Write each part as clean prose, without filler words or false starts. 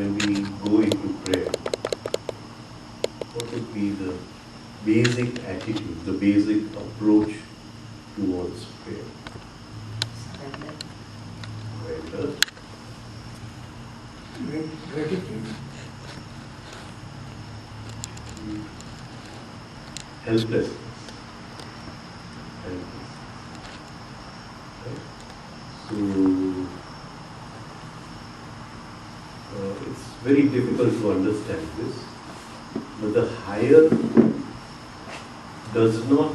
when we go into prayer, what would be the basic attitude, the basic approach towards prayer? Surrender. Gratitude. Helplessness. Right? So, it's very difficult to understand this, but the higher does not,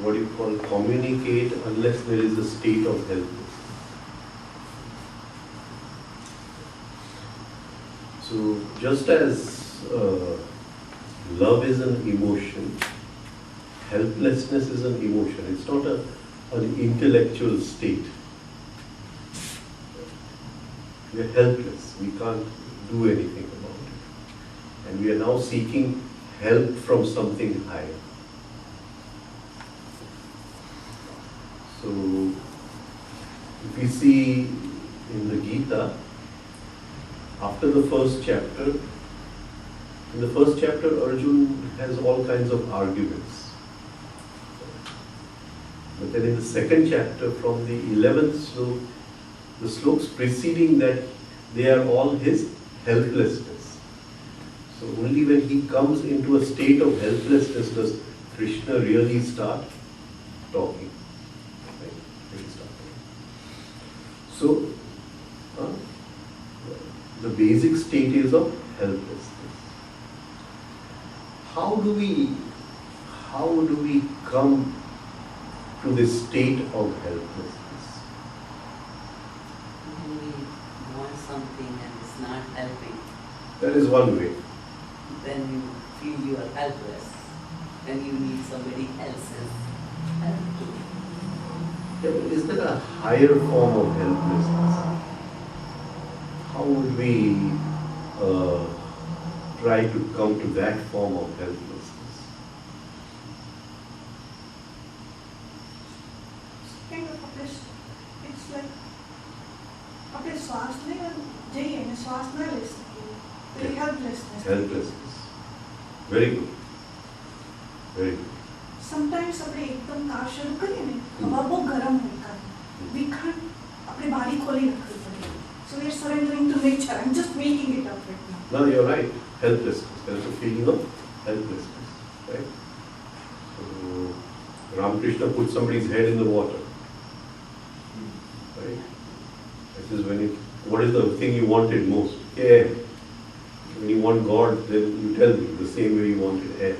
what you call, communicate unless there is a state of helplessness. So, just as love is an emotion, helplessness is an emotion. It's not an intellectual state. We are helpless. We can't do anything about it. And we are now seeking help from something higher. So, if we see in the Gita, after the first chapter, in the first chapter, Arjun has all kinds of arguments. But then in the second chapter, from the 11th slok, the sloks preceding that, they are all his helplessness. So only when he comes into a state of helplessness does Krishna really start talking. Right? Really start talking. So, the basic state is of helplessness. How do we come to this state of helplessness? When we want something and it's not helping, That is one way. then you feel you are helpless, then you need somebody else's help to. Yeah, but is there a higher form of helplessness? How would we try to come to that form of helplessness? kind of it's like अपने श्वास में और जाइए ना श्वास ना ले सके helplessness. Helplessness. Very good. Very good. Sometimes अपने एकदम काम शुरू करिए ना हवा बहुत गर्म होता है. We can't अपने बारी खोले रखते हैं. So we are surrendering to nature. I'm just making it up right now. No, you're right. Helplessness. There's a feeling of helplessness. Right? So, Ramakrishna put somebody's head in the water. Right? This is what is the thing you wanted most? Air. When you want God, then you tell me the same way you wanted air.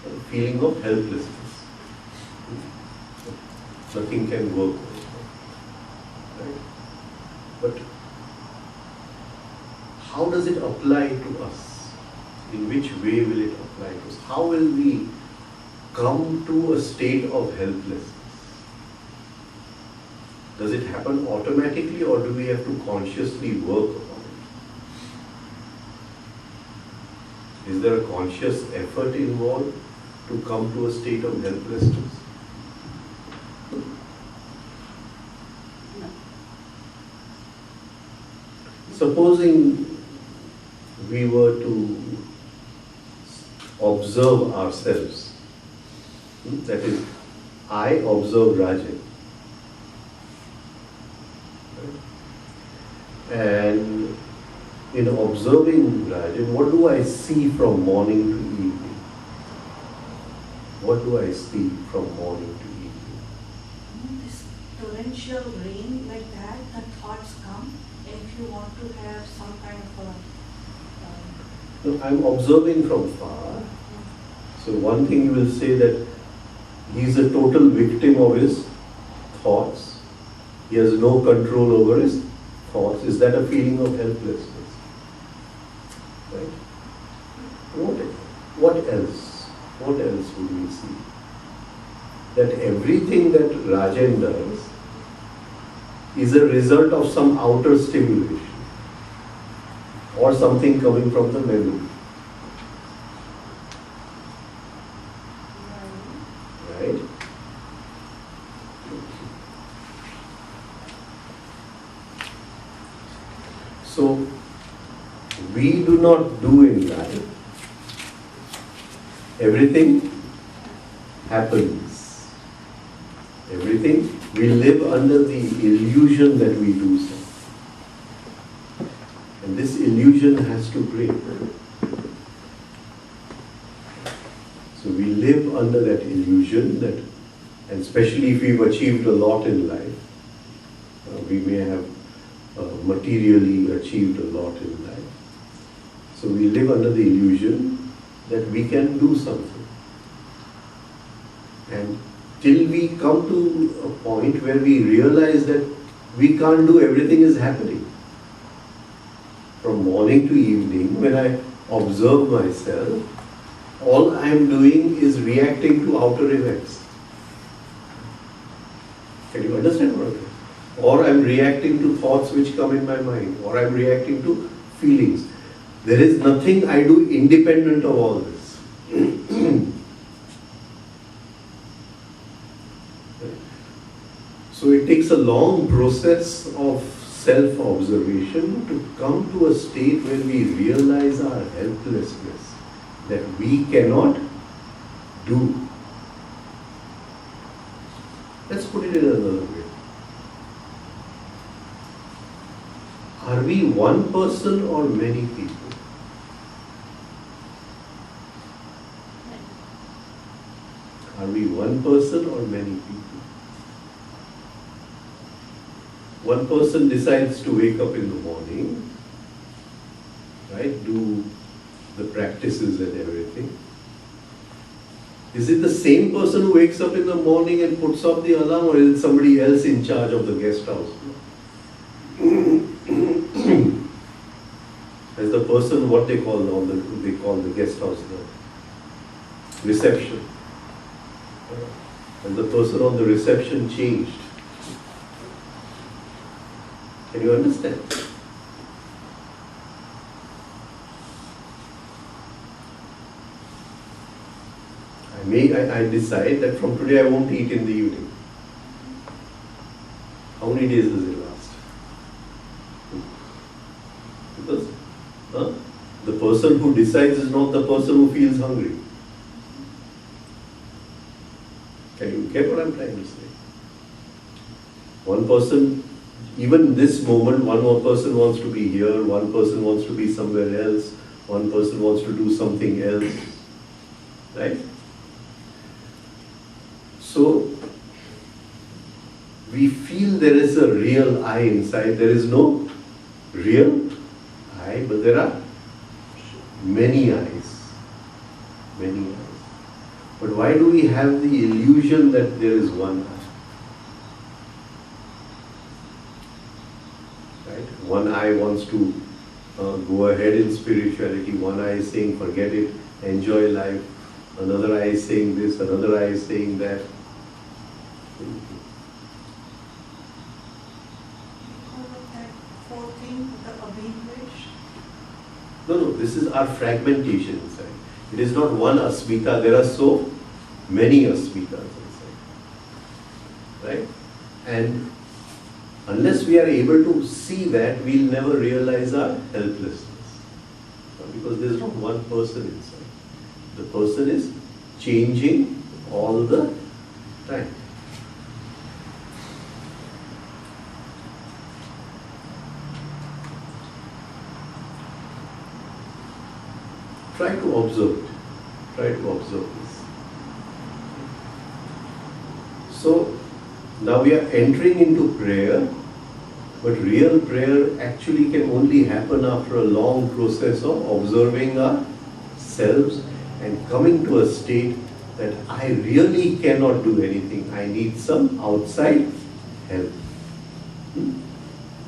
A feeling of helplessness. Nothing can work. Right? But how does it apply to us? In which way will it apply to us? How will we come to a state of helplessness? Does it happen automatically or do we have to consciously work upon it? Is there a conscious effort involved to come to a state of helplessness? No. Supposing we were to observe ourselves, that is, I observe Rajen. And in observing Rajen, what do I see from morning to evening? What do I see from morning to evening? This torrential rain like that, the thoughts come. And if you want to have some kind of a No, I'm observing from far. So one thing you will say that he is a total victim of his thoughts. He has no control over his thoughts. Is that a feeling of helplessness? Right? What else? What else would we see? That everything that Rajen does is a result of some outer stimulation or something coming from the memory. Right? So, we do not do in life. Everything happens. Everything, we live under the illusion that we do so. And this illusion has to break. So we live under that illusion that, and especially if we've achieved a lot in life, we may have materially achieved a lot in life. So we live under the illusion that we can do something. And till we come to a point where we realize that we can't do everything is happening. From morning to evening, when I observe myself, all I am doing is reacting to outer events. Can you understand what I mean? Or I am reacting to thoughts which come in my mind, or I am reacting to feelings. There is nothing I do independent of all this. So it takes a long process of self-observation to come to a state where we realize our helplessness, that we cannot do. Let's put it in another way. Are we one person or many people? Are we one person or many people? One person decides to wake up in the morning, right, do the practices and everything. Is it the same person who wakes up in the morning and puts off the alarm, or is it somebody else in charge of the guest house? As the person, what they call the guest house, the reception. And the person on the reception changed. Can you understand? I decide that from today I won't eat in the evening. How many days does it last? Because the person who decides is not the person who feels hungry. Can you get what I'm trying to say? One person, even this moment, one more person wants to be here, one person wants to be somewhere else, one person wants to do something else. Right? So, we feel there is a real I inside. There is no real I, but there are many eyes. Many eyes. But why do we have the illusion that there is one eye? Right? One eye wants to go ahead in spirituality. One eye is saying, forget it, enjoy life. Another eye is saying this, another eye is saying that. No, this is our fragmentation inside. It is not one asmita, there are so many asmitas inside. Right? And unless we are able to see that, we'll never realize our helplessness. Because there is not one person inside. The person is changing all the time. Try to observe it. Try to observe this. So, now we are entering into prayer, but real prayer actually can only happen after a long process of observing ourselves and coming to a state that I really cannot do anything. I need some outside help.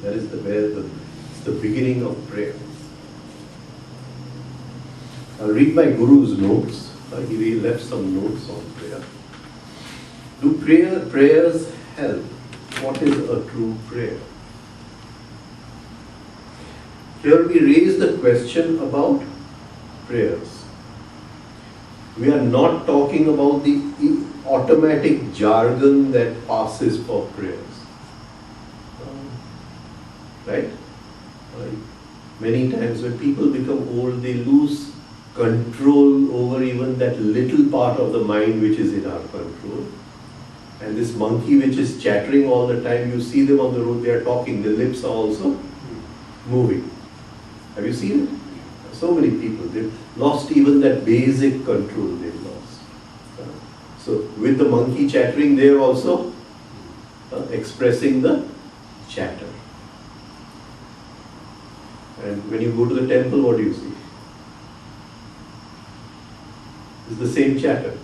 That is it's the beginning of prayer. I'll read my Guru's notes. He left some notes on prayer. Do prayers help? What is a true prayer? Here we raise the question about prayers. We are not talking about the automatic jargon that passes for prayers. Right? Many times when people become old, they lose control over even that little part of the mind which is in our control. And this monkey which is chattering all the time, you see them on the road, they are talking, their lips are also moving. Have you seen it? So many people, they've lost even that basic control they've lost. So with the monkey chattering, they are also expressing the chatter. And when you go to the temple, what do you see? It's the same chatter.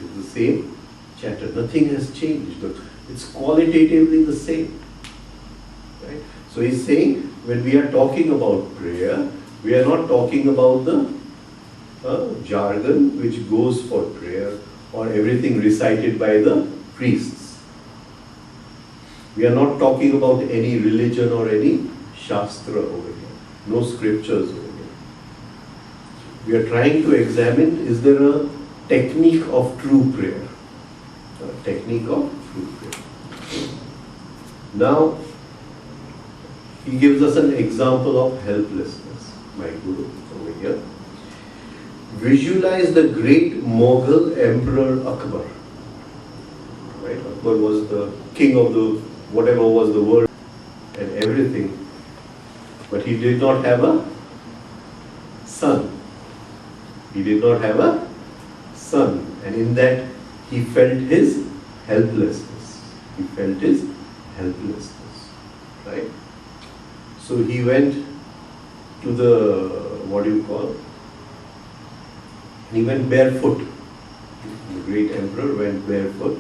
It's the same chatter. Nothing has changed. It's qualitatively the same. Right? So he's saying, when we are talking about prayer, we are not talking about the jargon which goes for prayer or everything recited by the priests. We are not talking about any religion or any shastra over here. No scriptures over here. We are trying to examine, is there a technique of true prayer? A technique of true prayer. Now, he gives us an example of helplessness, my Guru, over here. Visualize the great Mughal Emperor Akbar. Right? Akbar was the king of the, whatever was the world and everything. But he did not have a son. He did not have a son. And in that, he felt his helplessness. He felt his helplessness. Right? So he went to the, what do you call? He went barefoot. The great emperor went barefoot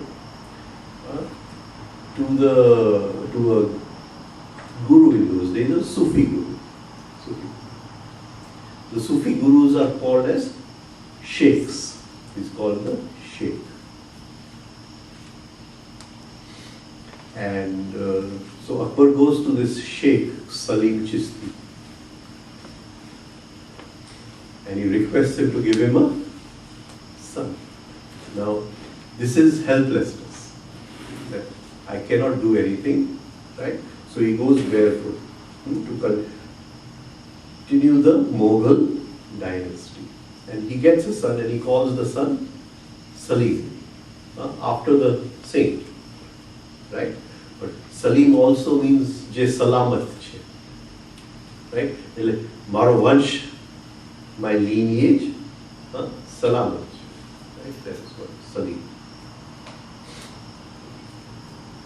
to a guru in those days, a Sufi guru. The Sufi gurus are called as sheikhs. He's called the sheikh. And so Akbar goes to this sheikh, Salim Chishti, and he requests him to give him a son. Now, this is helplessness. That I cannot do anything, right? So he goes barefoot to continue the Mughal dynasty. And he gets a son and he calls the son Salim, after the saint, right? But Salim also means Je Salamat che, right? Maro vansh, my lineage, Salamat, right? That is what Salim.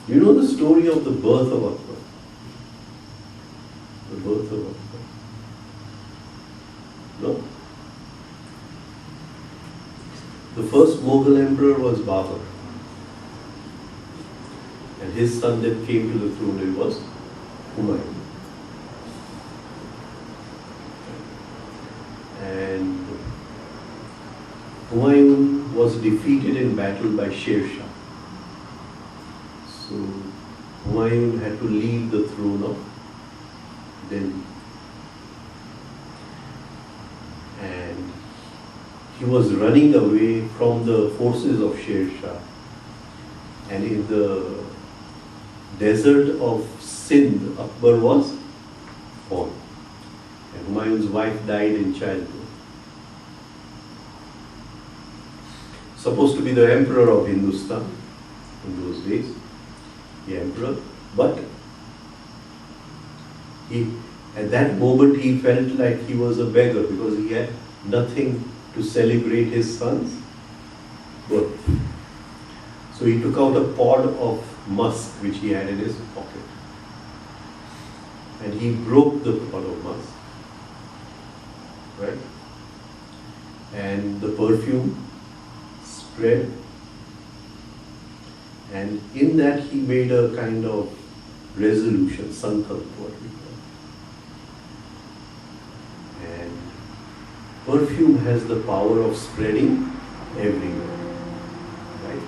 You know the story of the birth of Akbar? The birth of Akbar? No? The first Mughal emperor was Babur. And his son that came to the throne, it was Humayun. And Humayun was defeated in battle by Sher Shah. So Humayun had to leave the throne of Delhi. And he was running away from the forces of Sher Shah. And in the desert of Sindh, Akbar was born. And Humayun's wife died in childbirth. Supposed to be the emperor of Hindustan in those days, the emperor, but at that moment he felt like he was a beggar because he had nothing to celebrate his son's birth. So he took out a pod of musk which he had in his pocket and he broke the pod of musk, right? And the perfume spread, and in that he made a kind of resolution, sankalp, what we call. And perfume has the power of spreading everywhere, right?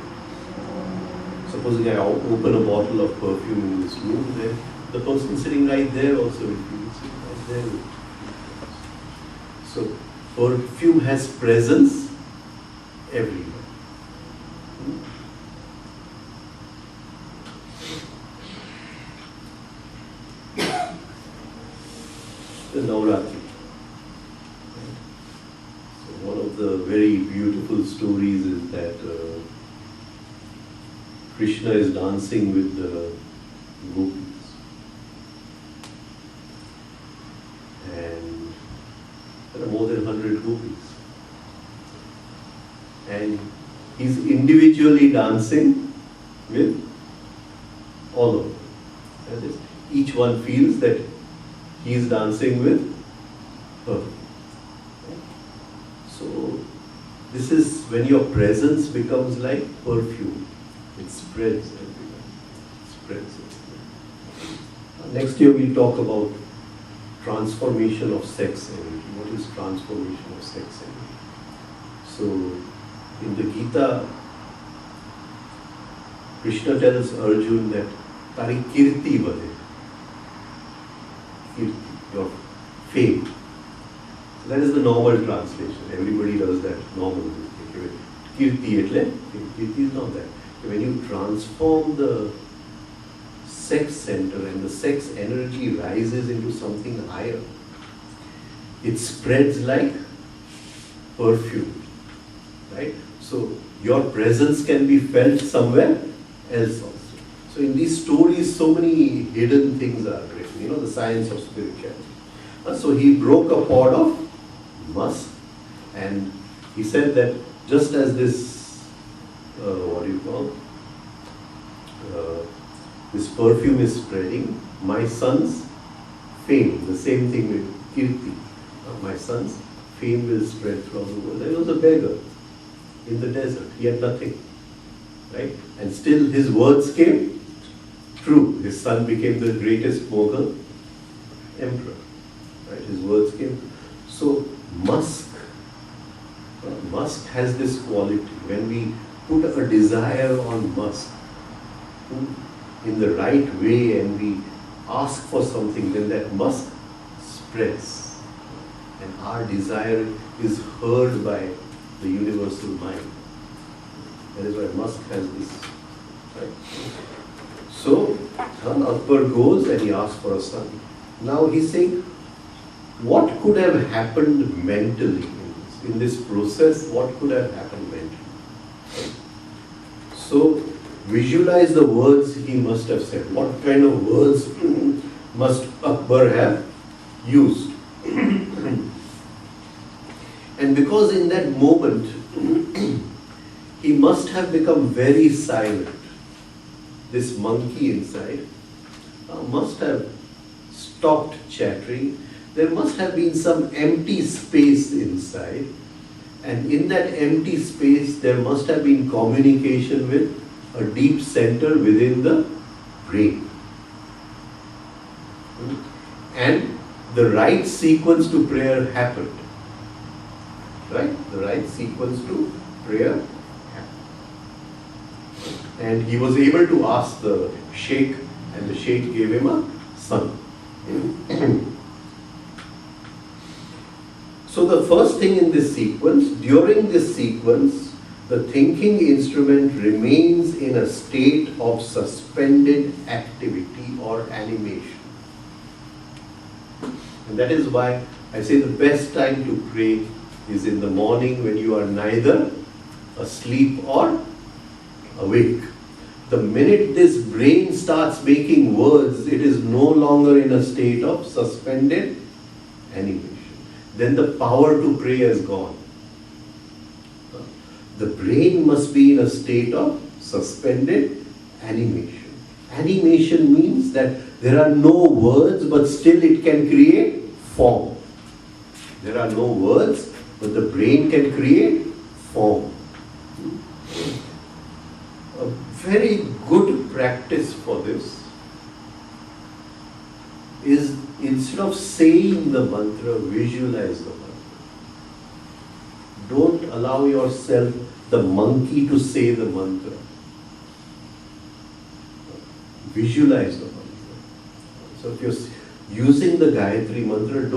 Supposing I open a bottle of perfume in this room, then the person sitting right there also will feel sitting right there. So perfume has presence everywhere. the Navratri. So one of the very beautiful stories is that Krishna is dancing with the gopis. And there are more than 100 gopis. And he's individually dancing with all of them. That is, each one feels that he is dancing with her. So this is when your presence becomes like perfume. It spreads everywhere. Spreads everywhere. Next year we'll talk about transformation of sex energy. What is transformation of sex energy? So in the Gita, Krishna tells Arjuna that Tari kirti vade. Kirti, your fame. So that is the normal translation. Everybody does that normally. Kirti etle, kirti is not that. When you transform the sex center and the sex energy rises into something higher, it spreads like perfume, right? So your presence can be felt somewhere else also. So in these stories, so many hidden things are written, you know, the science of spirituality. So he broke a pot of musk and he said that just as this, this perfume is spreading, my son's fame, the same thing with Kirti, my son's fame will spread throughout the world. He was a beggar in the desert, he had nothing, right? And still his words came true. His son became the greatest Mughal emperor, right? His words came true. So musk has this quality. When we put a desire on musk in the right way and we ask for something, then that musk spreads and our desire is heard by the universal mind. That is why musk has this, right? So Akbar goes and he asks for a son. Now he's saying, what could have happened mentally in this process? What could have happened mentally? So visualize the words he must have said. What kind of words must Akbar have used? And because in that moment he must have become very silent. This monkey inside must have stopped chattering. There must have been some empty space inside, and in that empty space there must have been communication with a deep center within the brain. And the right sequence to prayer happened. Right? The right sequence to prayer happened. And he was able to ask the Sheikh, and the Sheikh gave him a son. So the first thing in this sequence, during this sequence, the thinking instrument remains in a state of suspended activity or animation. And that is why I say the best time to pray is in the morning when you are neither asleep or awake. The minute this brain starts making words, it is no longer in a state of suspended animation. Then the power to pray is gone. The brain must be in a state of suspended animation. Animation means that there are no words, but still it can create form. There are no words, but the brain can create form. A very good practice for this is, instead of saying the mantra, visualize the mantra. Don't allow yourself, the monkey, to say the mantra. Visualize the mantra. So if you're using the Gayatri mantra,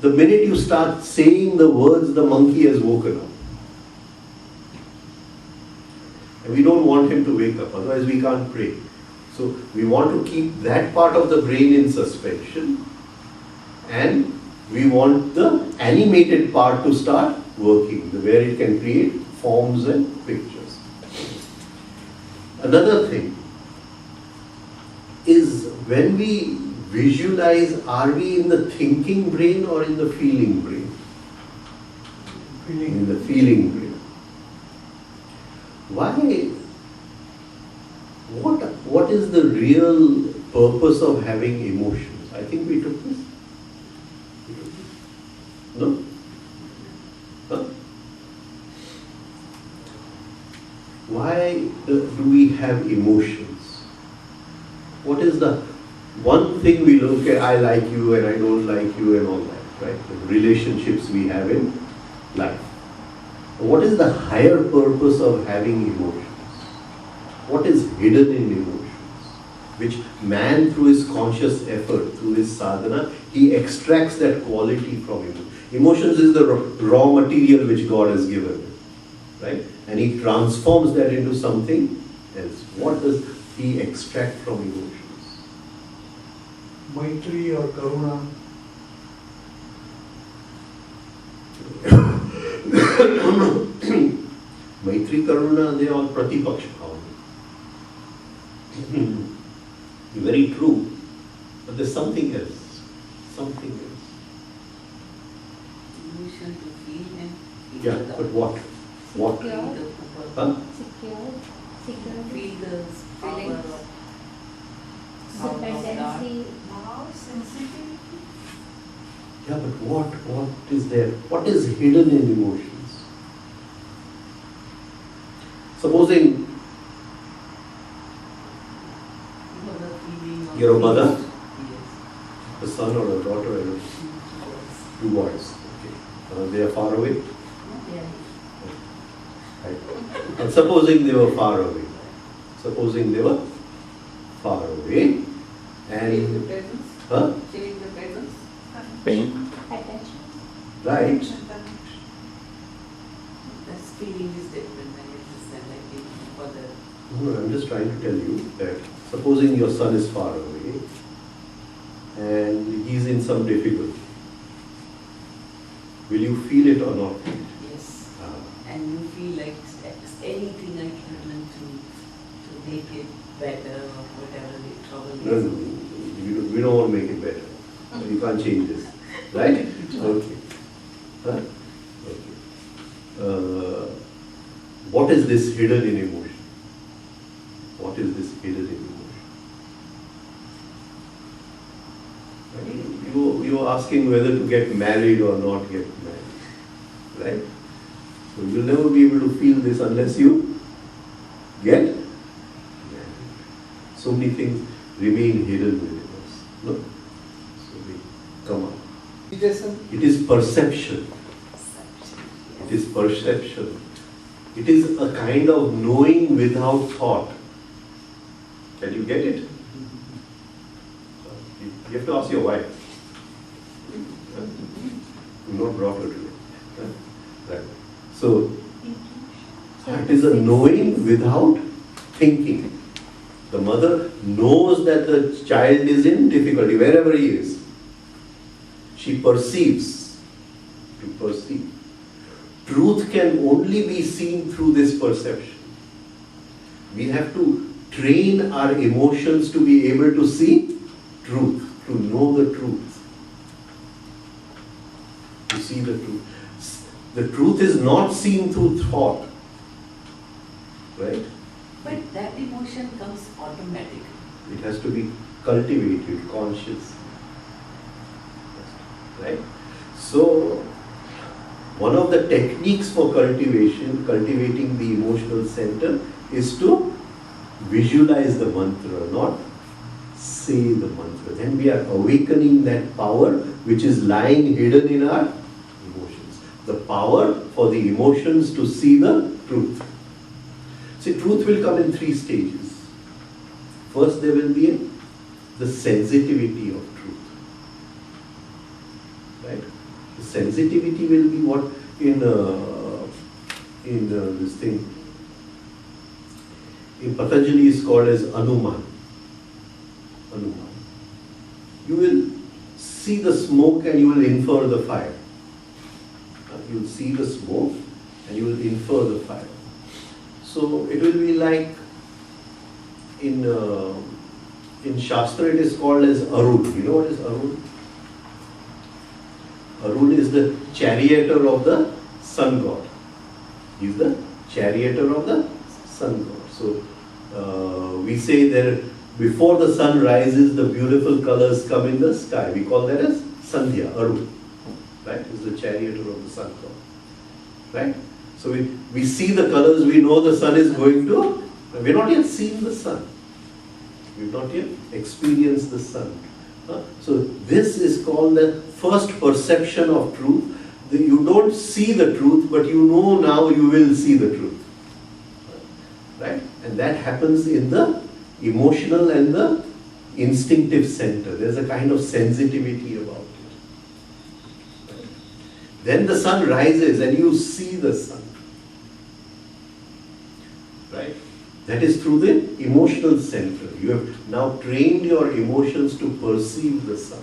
the minute you start saying the words, the monkey has woken up. And we don't want him to wake up, otherwise we can't pray. So we want to keep that part of the brain in suspension and we want the animated part to start working, where it can create forms and pictures. Another thing is, when we visualize, are we in the thinking brain or in the feeling brain? In the feeling brain. Why? What is the real purpose of having emotions? I think we took this. No? Huh? Why do we have emotions? What is the one thing we look at? I like you and I don't like you and all that, right? The relationships we have in life. What is the higher purpose of having emotions? What is hidden in emotions? Which man, through his conscious effort, through his sadhana, he extracts that quality from emotions. Emotions is the raw material which God has given, right? And he transforms that into something else. What does he extract from emotions? Maitri or Karuna. Maitri, Karuna, they are all pratipaksha bhavana. Very true. But there's something else. Something else. Emotion to feel and feel Yeah, the but what? What? feel the Huh? Secure, feel the power feelings, of dependency. Wow, sensitivity. Yeah, but what is there? What is hidden in emotions? Supposing the feeling of you're a mother, yes. a son or a daughter, I don't know. Yes. 2 boys. Okay. They are far away. Yeah. Right. And supposing they were far away. Supposing they were far away. Feeling the And presence. huh? Feeling the presence. Pain. Attention. Right. That feeling is different and it is like for the No, I'm just trying to tell you that supposing your son is far away and he's in some difficulty. Will you feel it or not? yes. Ah. And you feel like anything I can do to make it better or whatever the trouble No, is. no, we don't want to make it better. You can't change this. Right? Okay. Huh? Okay. What is this hidden in emotion? What is this hidden in emotion? Right? You are asking whether to get married or not get married. Right? So you'll never be able to feel this unless you get married. So many things remain hidden within us. No? So we come up. It is perception. It is perception. It is a kind of knowing without thought. Can you get it? You have to ask your wife. You not brought her to it. Right. So, it is a knowing without thinking. The mother knows that the child is in difficulty, wherever he is. She perceives. To perceive. Truth can only be seen through this perception. We have to train our emotions to be able to see truth, to know the truth. To see the truth. The truth is not seen through thought. Right? But that emotion comes automatically. It has to be cultivated, conscious. Right? So, one of the techniques for cultivating the emotional center is to visualize the mantra, not say the mantra. Then we are awakening that power which is lying hidden in our emotions. The power for the emotions to see the truth. See, truth will come in 3 stages. First, there will be the sensitivity of truth. Right? The sensitivity will be what in this thing, in Patanjali is called as Anuman. Anuman. You will see see the smoke and you will infer the fire. You will see the smoke and you will infer the fire. So it will be like in Shastra it is called as Arun. You know what is Arun? Arun is the charioteer of the sun god. He is the charioteer of the sun god. So we say that before the sun rises, the beautiful colors come in the sky. We call that as Sandhya, Arun. Right? Is the charioteer of the sun god. Right? So we see the colors, we know the sun is going to. We're not yet seen the sun. We've not yet experienced the sun. So this is called the first perception of truth. You don't see the truth, but you know now you will see the truth. Right? And that happens in the emotional and the instinctive center. There's a kind of sensitivity about it. Right? Then the sun rises and you see the sun. Right? That is through the emotional center. You have now trained your emotions to perceive the sun.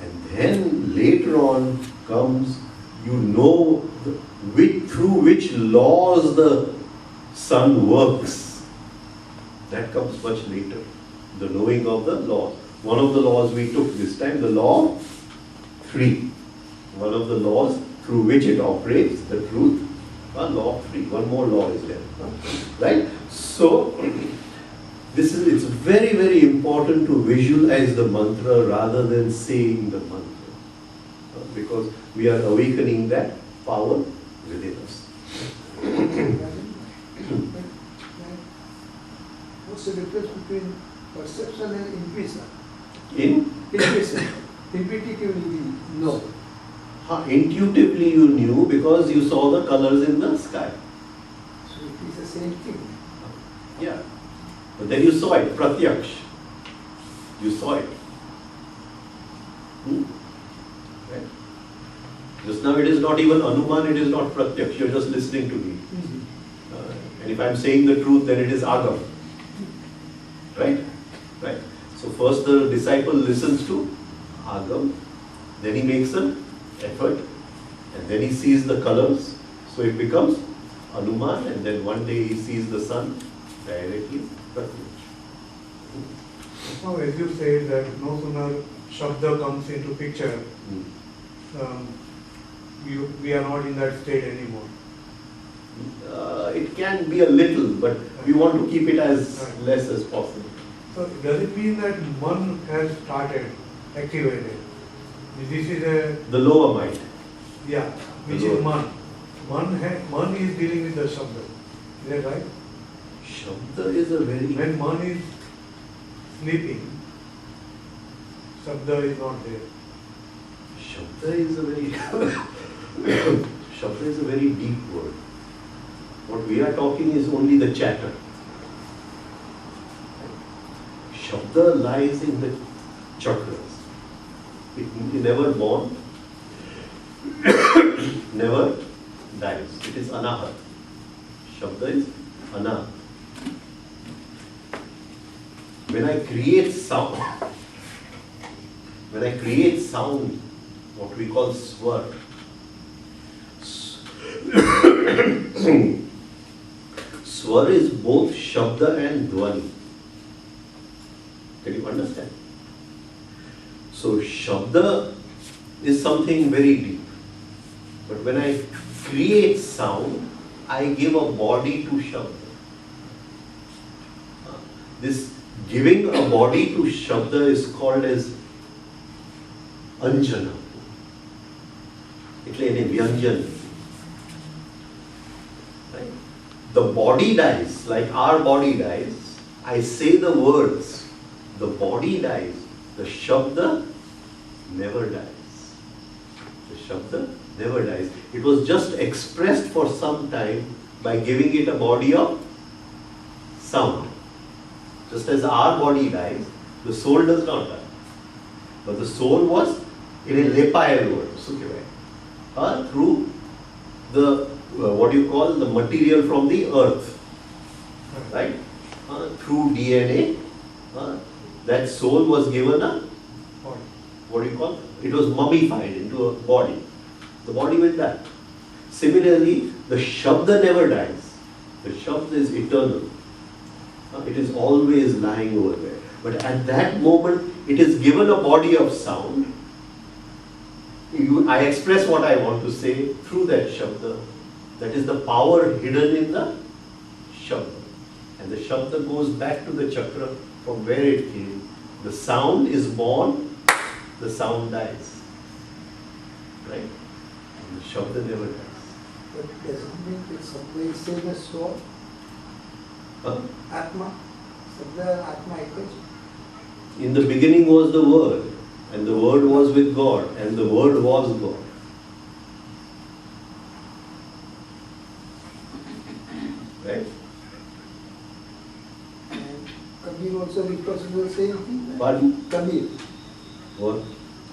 And then later on comes, you know through which laws the sun works. That comes much later. The knowing of the laws. One of the laws we took this time, the law of three. One of the laws through which it operates, the truth. Law of three. One more law is there. Right? So, it's very, very important to visualize the mantra rather than saying the mantra. Because we are awakening that power within us. What's the difference between perception and intuition? Intuition. Intuitively, no. Intuitively you knew because you saw the colors in the sky. So it is the same thing. Yeah. But then you saw it, pratyaksh. You saw it. Right? Just now it is not even anuman, it is not pratyaksh. You are just listening to me. And if I am saying the truth, then it is agam. Right? Right? So first the disciple listens to agam, then he makes an effort, and then he sees the colors, so it becomes anuman, and then one day he sees the sun directly. Now, as you said that no sooner Shabda comes into picture, we are not in that state anymore. It can be a little, but we want to keep it as less as possible. So does it mean that man has started, activated? This is the lower mind. Yeah, which is man. Man is dealing with the Shabda. Is that right? Shabda is a very... When man is sleeping, Shabda is not there. Shabda is a very... Shabda is a very deep word. What we are talking is only the chatter. Shabda lies in the chakras. It never born, never dies. It is anahat. Shabda is anahat. When I create sound, what we call swar, swar is both shabda and dhvani. Can you understand? So Shabda is something very deep. But when I create sound, I give a body to Shabda. This giving a body to Shabda is called as Anjana. એટલે એને વ્યંજન. Right? The body dies, like our body dies. I say the words, the body dies. The Shabda never dies. The Shabda never dies. It was just expressed for some time by giving it a body of sound. Just as our body dies, the soul does not die. But the soul was in a lepayal world, through the, what you call, the material from the earth. Right? Through DNA, that soul was given a what do you call? It was mummified into a body. The body will die. Similarly, the Shabda never dies. The Shabda is eternal. It is always lying over there. But at that moment, it is given a body of sound. I express what I want to say through that Shabda. That is the power hidden in the Shabda. And the Shabda goes back to the chakra from where it came. The sound is born, the sound dies. Right? And the Shabda never dies. But doesn't mean that Sabda is same as soul? Atma? Sabda and Atma equals? In the beginning was the Word, and the Word was with God, and the Word was God. Right? And Kabir also refers to the same thing. Pardon? Kabir. What?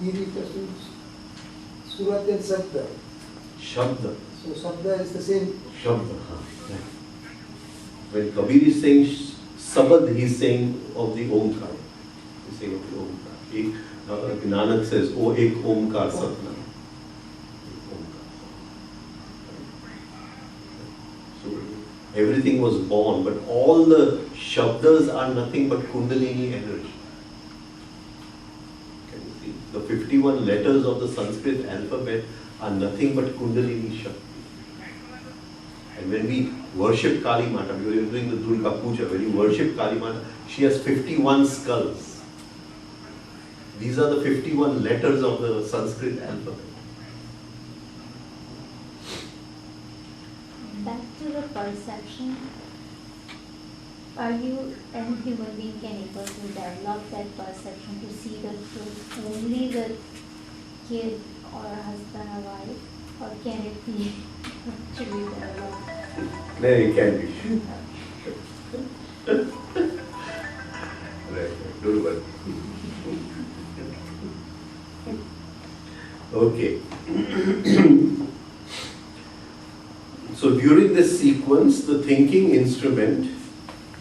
He refers to Surat and Sabda. Shabda. So Sabda is the same. Shabda. Right. When Kabir is saying Sabad, he is saying of the Omkar. He is saying of the Omkar. Nanak says, O ek Omkar Satnam. So everything was born, but all the Shabdas are nothing but Kundalini energy. Can you see? The 51 letters of the Sanskrit alphabet are nothing but Kundalini Shakti. And when we worship Kali Mata, because we are doing the Durga Puja, when you worship Kali Mata, she has 51 skulls. These are the 51 letters of the Sanskrit alphabet. Back to the perception. Are you, any human being can able to develop that perception to see the truth only with kid or husband or wife? Or can it be actually developed? No, it can be. Right, don't worry. Okay. So during this sequence, the thinking instrument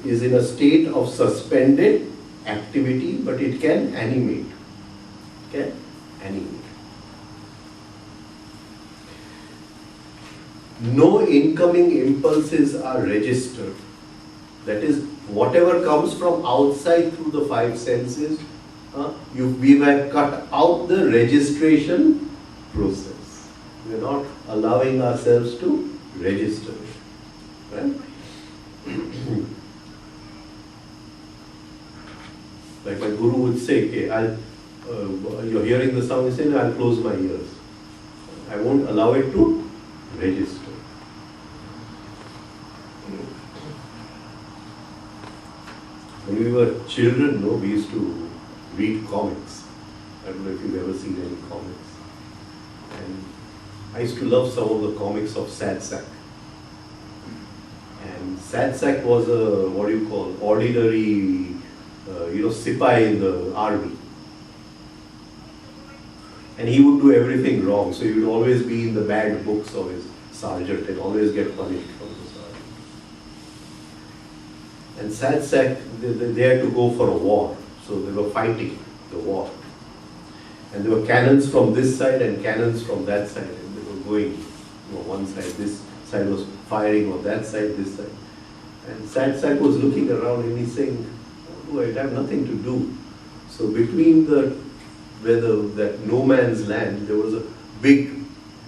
is in a state of suspended activity, but it can animate. Can animate. No incoming impulses are registered. That is, whatever comes from outside through the five senses, we have cut out the registration process. We are not allowing ourselves to register it. Right? Like my guru would say, okay, you're hearing the sound, he said, I'll close my ears. I won't allow it to register. When we were children, we used to read comics. I don't know if you've ever seen any comics. And I used to love some of the comics of Sad Sack. And Sad Sack was a, ordinary, Sipai in the army. And he would do everything wrong, so he would always be in the bad books of his sergeant and always get punished from the sergeant. And Sad Sack, they had to go for a war, so they were fighting the war. And there were cannons from this side and cannons from that side, and they were going, one side, this side was firing on that side, this side. And Sad Sack was looking around and he's saying, oh, I have nothing to do. So between that no man's land, there was a big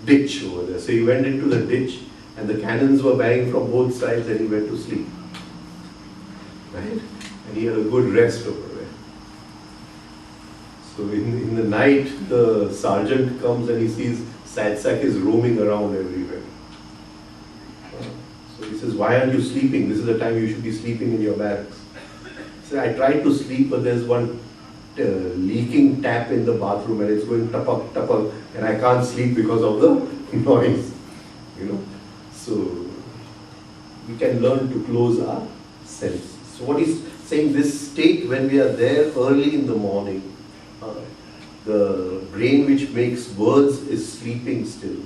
ditch over there. So he went into the ditch and the cannons were banging from both sides and he went to sleep. Right? And he had a good rest over there. So in the night, the sergeant comes and he sees Sad Sack is roaming around everywhere. So he says, why aren't you sleeping? This is the time you should be sleeping in your barracks. He said, I tried to sleep, but there's one leaking tap in the bathroom and it's going tapak, tapak, and I can't sleep because of the noise. So we can learn to close our senses. So what he's saying, this state when we are there early in the morning, the brain which makes words is sleeping still.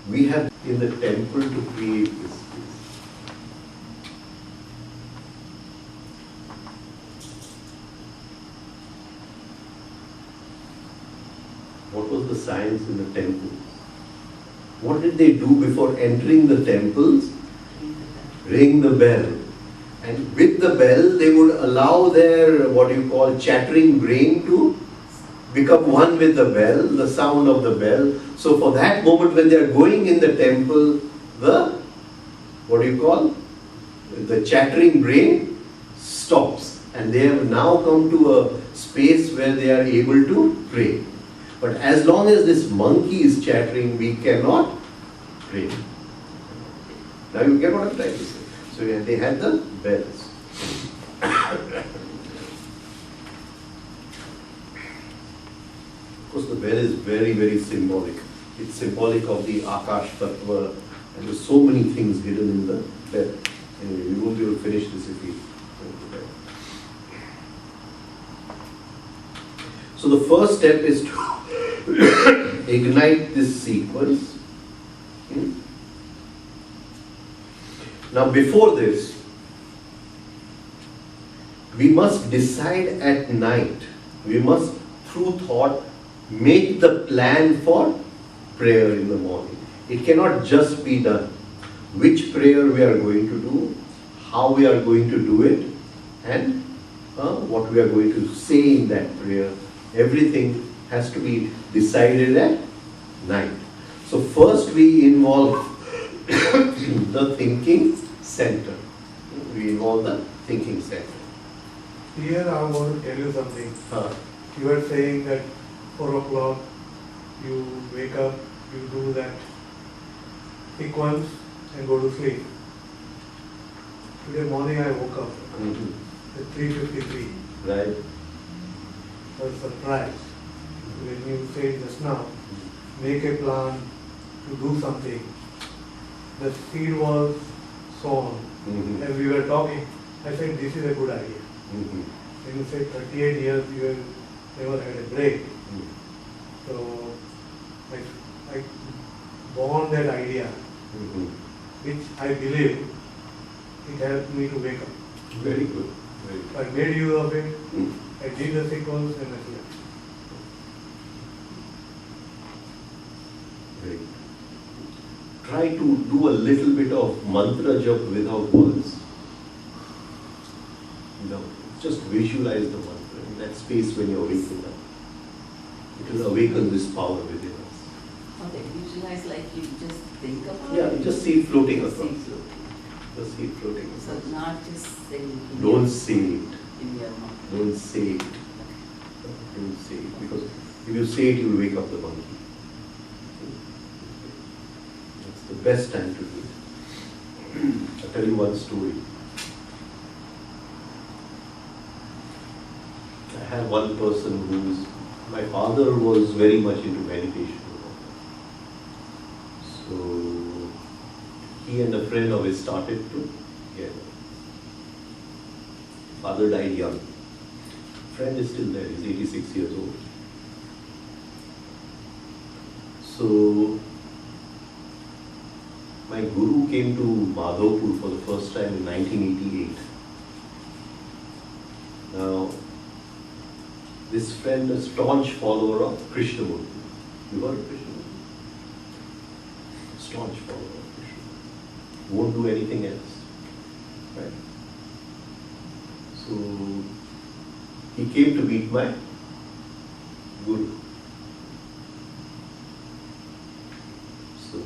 We have in the temple to create this space. What was the science in the temple? What did they do before entering the temples? Ring the bell. And with the bell, they would allow their, what you call, chattering brain to become one with the bell, the sound of the bell. So for that moment when they are going in the temple, the, what do you call, the chattering brain stops. And they have now come to a space where they are able to pray. But as long as this monkey is chattering, we cannot pray. Now you get what I'm trying to say. So they had the bells. Of course, the bell is very, very symbolic. It's symbolic of the Akash Tattva, and there's so many things hidden in the bell. Anyway, we won't be able to finish this if we don't do that. So the first step is to ignite this sequence. Now before this, we must decide at night, we must through thought make the plan for prayer in the morning. It cannot just be done. Which prayer we are going to do, how we are going to do it, and what we are going to say in that prayer. Everything has to be decided at night. So first we involve the thinking center. We involve the thinking center. Here I want to tell you something. You are saying that 4 o'clock you wake up, you do that sequence and go to sleep. Today morning I woke up at 3:53. Right. I was surprised when you said just now, make a plan to do something. The seed was sown. As we were talking, I said this is a good idea. When you say 38 years you have never had a break. So I born that idea, which I believe it helped me to wake up. Very good. Very good. I made use of it, I did the sequence and I slept. Very good. Try to do a little bit of mantra jap without words. Just visualize the mantra in that space when you're waking up. It will awaken this power within us. Okay, visualize like you just think about Yeah, it. you just see it floating Just see across. it floating. Just see it floating So across. not just saying in Don't your- say it. in your mouth. Don't say it. Don't say it. Because if you say it, you will wake up the monkey. That's the best time to do it. I'll tell you one story. I have one person my father was very much into meditation. So he and a friend of his started together. Father died young. Friend is still there, he's 86 years old. So my guru came to Madhavpur for the first time in 1988. Now, this friend, a staunch follower of Krishnamurti. You heard of Krishnamurti? Staunch follower of Krishnamurti. Won't do anything else. Right? So, he came to meet my guru. So,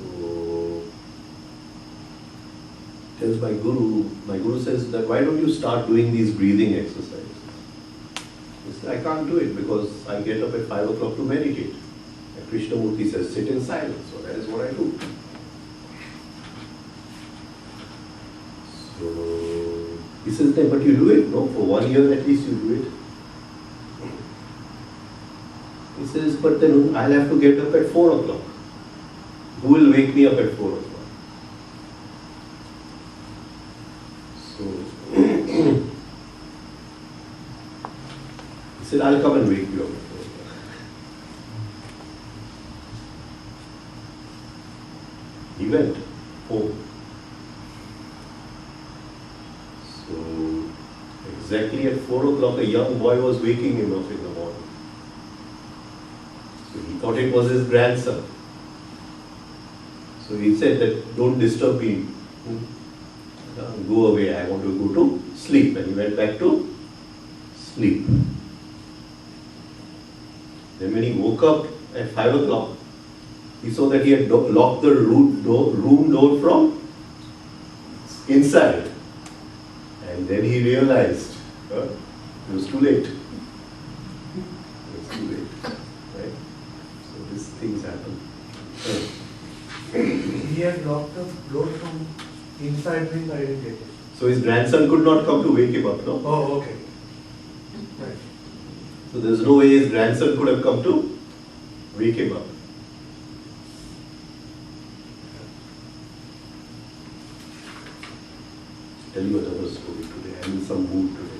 tells my guru says that why don't you start doing these breathing exercises? He said, I can't do it because I get up at 5 o'clock to meditate. And Krishnamurti says, sit in silence. So that is what I do. So he says, but you do it, no? For 1 year at least you do it. He says, but then I'll have to get up at 4 o'clock. Who will wake me up at 4 o'clock? So he said, I'll come and wake you up. He went home. So exactly at 4 o'clock, a young boy was waking him up in the morning. So he thought it was his grandson. So he said that, don't disturb me. Go away, I want to go to sleep. And he went back to sleep. Then when he woke up at 5 o'clock, he saw that he had locked the room door from inside. And then he realized it was too late. It was too late. Right? So these things happen. He had locked the door from inside means I didn't get it. So his grandson could not come to wake him up, no? Oh, okay. Right. So there's no way his grandson could have come to wake him up. Tell you another story today. I'm in some mood today.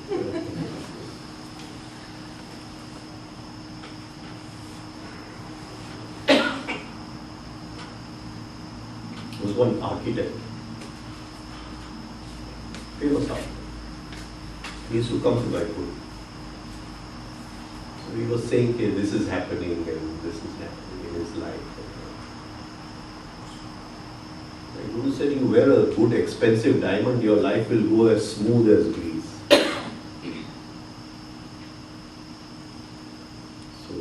There was one architect, famous architect. He used to come to Vaipur. So he was saying, okay, this is happening and this is happening in his life. The Guru said, you wear a good expensive diamond, your life will go as smooth as breeze. So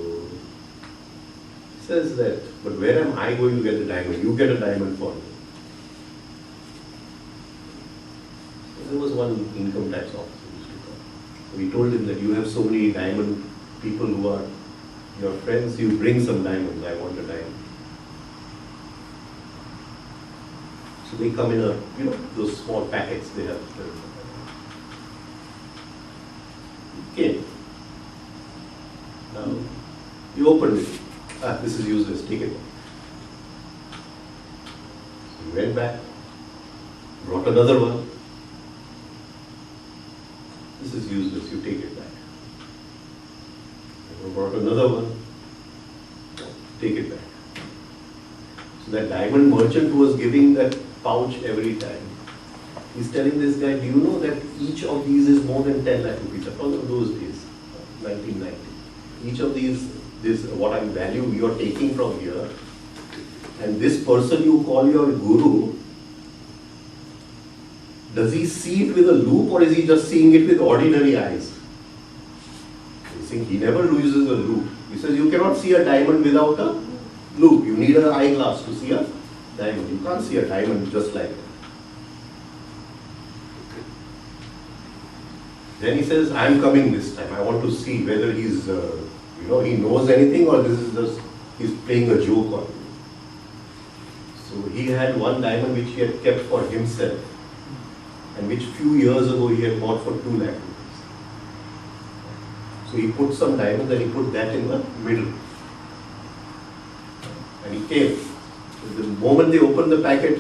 he says that, but where am I going to get the diamond? You get a diamond for me. So there was one income tax officer who used to come. So he told him that you have so many diamond people who are your friends, you bring some diamonds, I want a diamond. So they come in those small packets they have. Okay. Now, you opened it. This is useless, take it back. So you went back, brought another one. This is useless, you take it back. You brought another one, take it back. So that diamond merchant who was giving that pouch every time, he's telling this guy, do you know that each of these is more than 10 lakh rupees? All of those days, 1990. Each of these, what I value you are taking from here, and this person you call your guru, does he see it with a loupe or is he just seeing it with ordinary eyes? He's saying he never uses a loupe. He says you cannot see a diamond without a loupe. You need an eyeglass to see a diamond. You can't see a diamond just like that. Then he says, I'm coming this time. I want to see whether he's, he knows anything or this is just, he's playing a joke on me. So he had one diamond which he had kept for himself and which few years ago he had bought for 2 lakh rupees. So he put some diamonds and he put that in the middle. And he came. So the moment they opened the packet,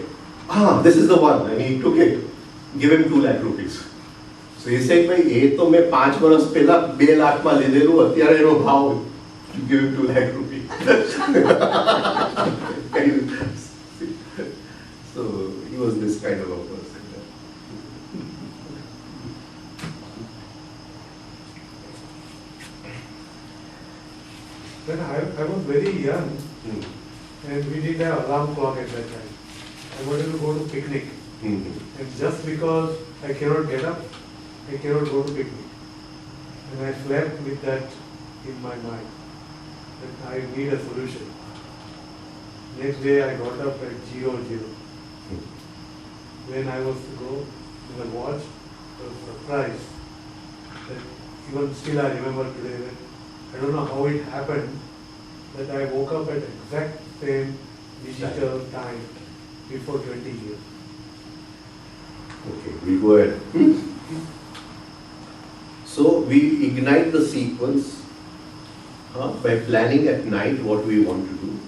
this is the one, and he took it. Give him 2 lakh rupees. So he said, भाई ये तो मैं 5 बरस पहला 2 लाख में ले लूँ, अत्यारे नो भाव, you give him 2 lakh rupees. So he was this kind of a person. When I was very young, and we didn't have alarm clock at that time. I wanted to go to picnic. And just because I cannot get up, I cannot go to picnic. And I slept with that in my mind, that I need a solution. Next day I got up at 00. When I was to go to the watch, I was surprised that even still I remember today that I don't know how it happened that I woke up at exact same digital time before 20 years. Okay, we go ahead. So we ignite the sequence by planning at night what we want to do.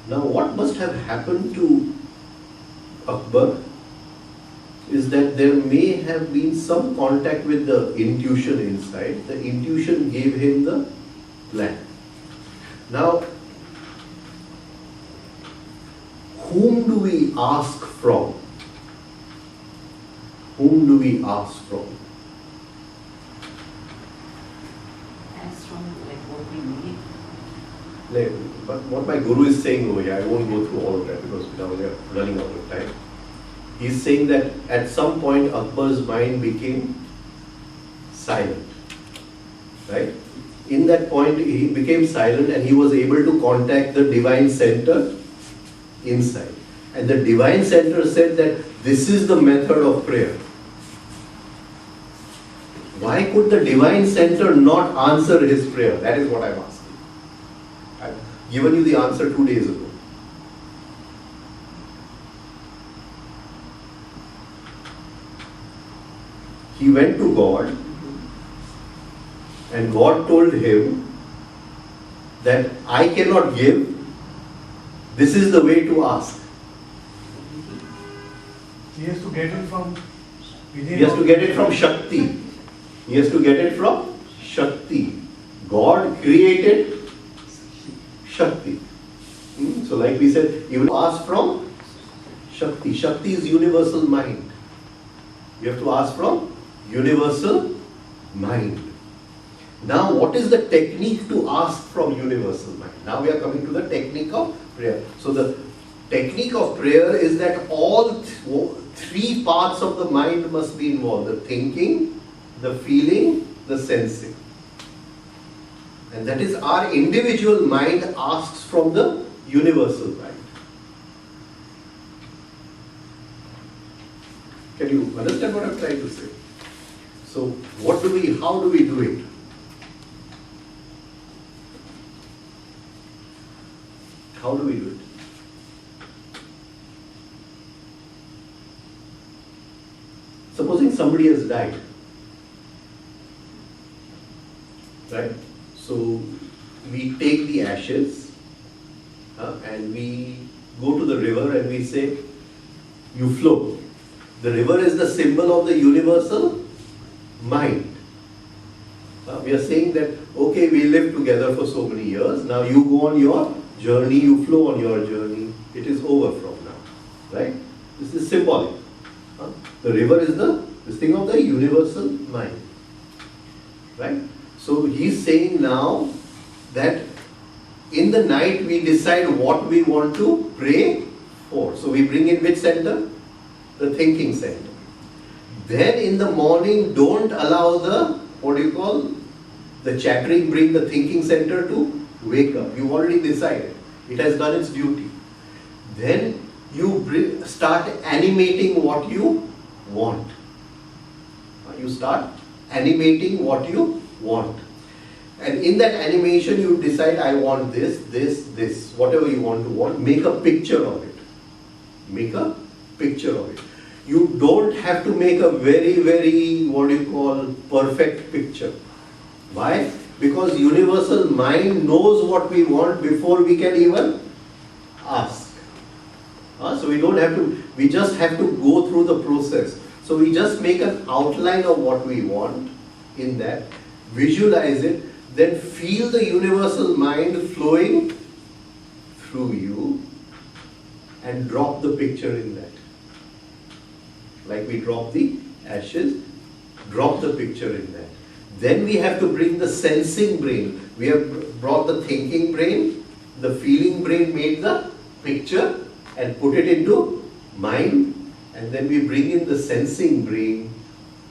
Now what must have happened to Akbar is that there may have been some contact with the intuition inside. The intuition gave him the plan. Now, whom do we ask from? Whom do we ask from? As from like what we need. But what my guru is saying over here, I won't go through all of that because now we are running out of time. He's saying that at some point Akbar's mind became silent. Right? In that point he became silent and he was able to contact the divine center inside. And the divine center said that this is the method of prayer. Why could the divine center not answer his prayer? That is what I'm asking. I've given you the answer 2 days ago. He went to God and God told him that I cannot give, this is the way to ask. He has to get it from within. He has to get it from Shakti. He has to get it from Shakti. God created Shakti. So like we said, you will ask from Shakti. Shakti is universal mind. You have to ask from universal mind. Now what is the technique to ask from universal mind? Now we are coming to the technique of prayer. So the technique of prayer is that all three parts of the mind must be involved. The thinking, the feeling, the sensing. And that is our individual mind asks from the universal mind. Can you understand what I'm trying to say? So how do we do it? How do we do it? Supposing somebody has died, right? So we take the ashes and we go to the river and we say, you flow. The river is the symbol of the universal mind. We are saying that, okay, we lived together for so many years, now you go on your journey, you flow on your journey, it is over from now, right? This is symbolic. The river is this thing of the universal mind, right? So he's saying now that in the night we decide what we want to pray for. So we bring in which center? The thinking center. Then in the morning, don't allow the chattering brain, the thinking center to wake up. You already decided. It has done its duty. Then you start animating what you want. You start animating what you want. And in that animation, you decide, I want this, whatever you want, make a picture of it. Make a picture of it. You don't have to make a very, very, perfect picture. Why? Because universal mind knows what we want before we can even ask. So we just have to go through the process. So we just make an outline of what we want in that, visualize it, then feel the universal mind flowing through you and drop the picture in that. Like we drop the ashes, drop the picture in that. Then we have to bring the sensing brain. We have brought the thinking brain, the feeling brain made the picture and put it into mind, and then we bring in the sensing brain,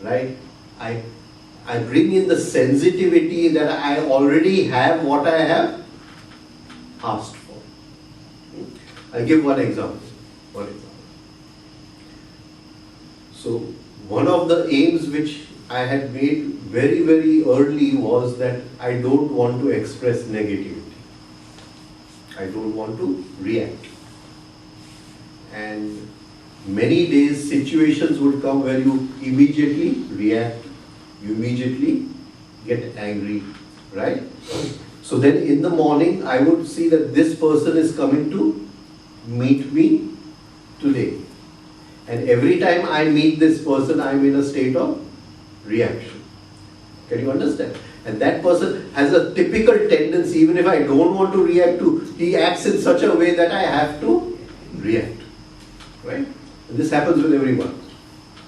right? I bring in the sensitivity that I already have what I have asked for. I'll give one example. So one of the aims which I had made very, very early was that I don't want to express negativity. I don't want to react. And many days situations would come where you immediately react, you immediately get angry, right? So then in the morning I would see that this person is coming to meet me today. And every time I meet this person, I am in a state of reaction. Can you understand? And that person has a typical tendency, even if I don't want to react to, he acts in such a way that I have to react. Right? And this happens with everyone.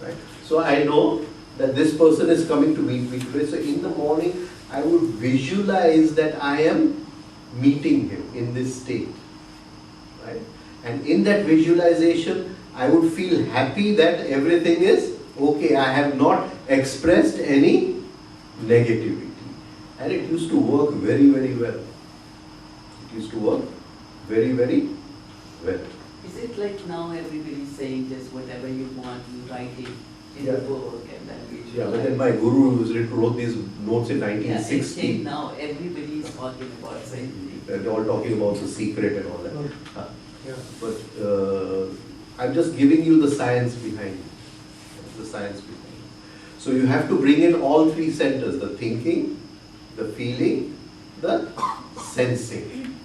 Right? So I know that this person is coming to meet me today. So in the morning, I would visualize that I am meeting him in this state. Right? And in that visualization, I would feel happy that everything is okay. I have not expressed any negativity. And it used to work very, very well. It used to work very, very well. Is it like now everybody's saying just whatever you want, you write it in Yeah. the book and then we Yeah, but then my guru wrote these notes in Yeah, it's 1960. changed now, everybody is talking about same thing. They're all talking about the secret and all that. Yeah. But I'm just giving you the science behind it. The science behind it. So you have to bring in all three centers, the thinking, the feeling, the sensing.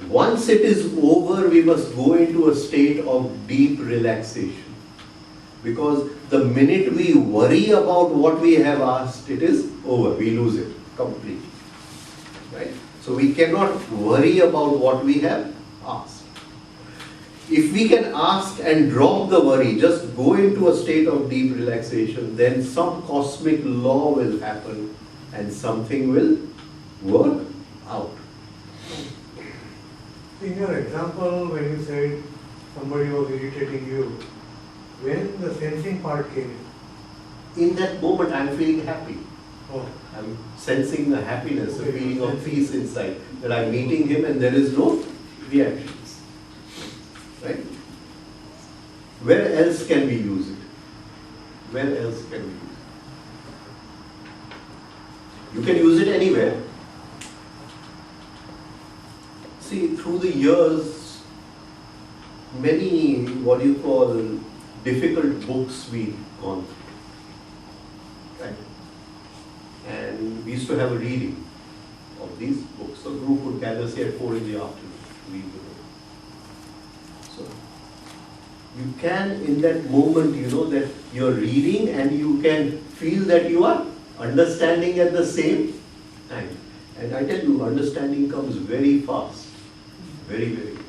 Once it is over, we must go into a state of deep relaxation. Because the minute we worry about what we have asked, it is over. We lose it completely. Right? So we cannot worry about what we have asked. If we can ask and drop the worry, just go into a state of deep relaxation, then some cosmic law will happen and something will work out. In your example, when you said somebody was irritating you, when the sensing part came in? In that moment, I'm feeling happy. Oh, I'm sensing the happiness, a Okay, feeling of sensing. peace inside, that I'm meeting him and there is no reactions. Right? Where else can we use it? Where else can we use it? You can use it anywhere. See, through the years, many, what you call, difficult books we've gone through. Right? And we used to have a reading of these books. A group would gather, say, at 4 in the afternoon to read the book. So, you can, in that moment, you know that you're reading and you can feel that you are understanding at the same time. And I tell you, understanding comes very fast. Very, very fast.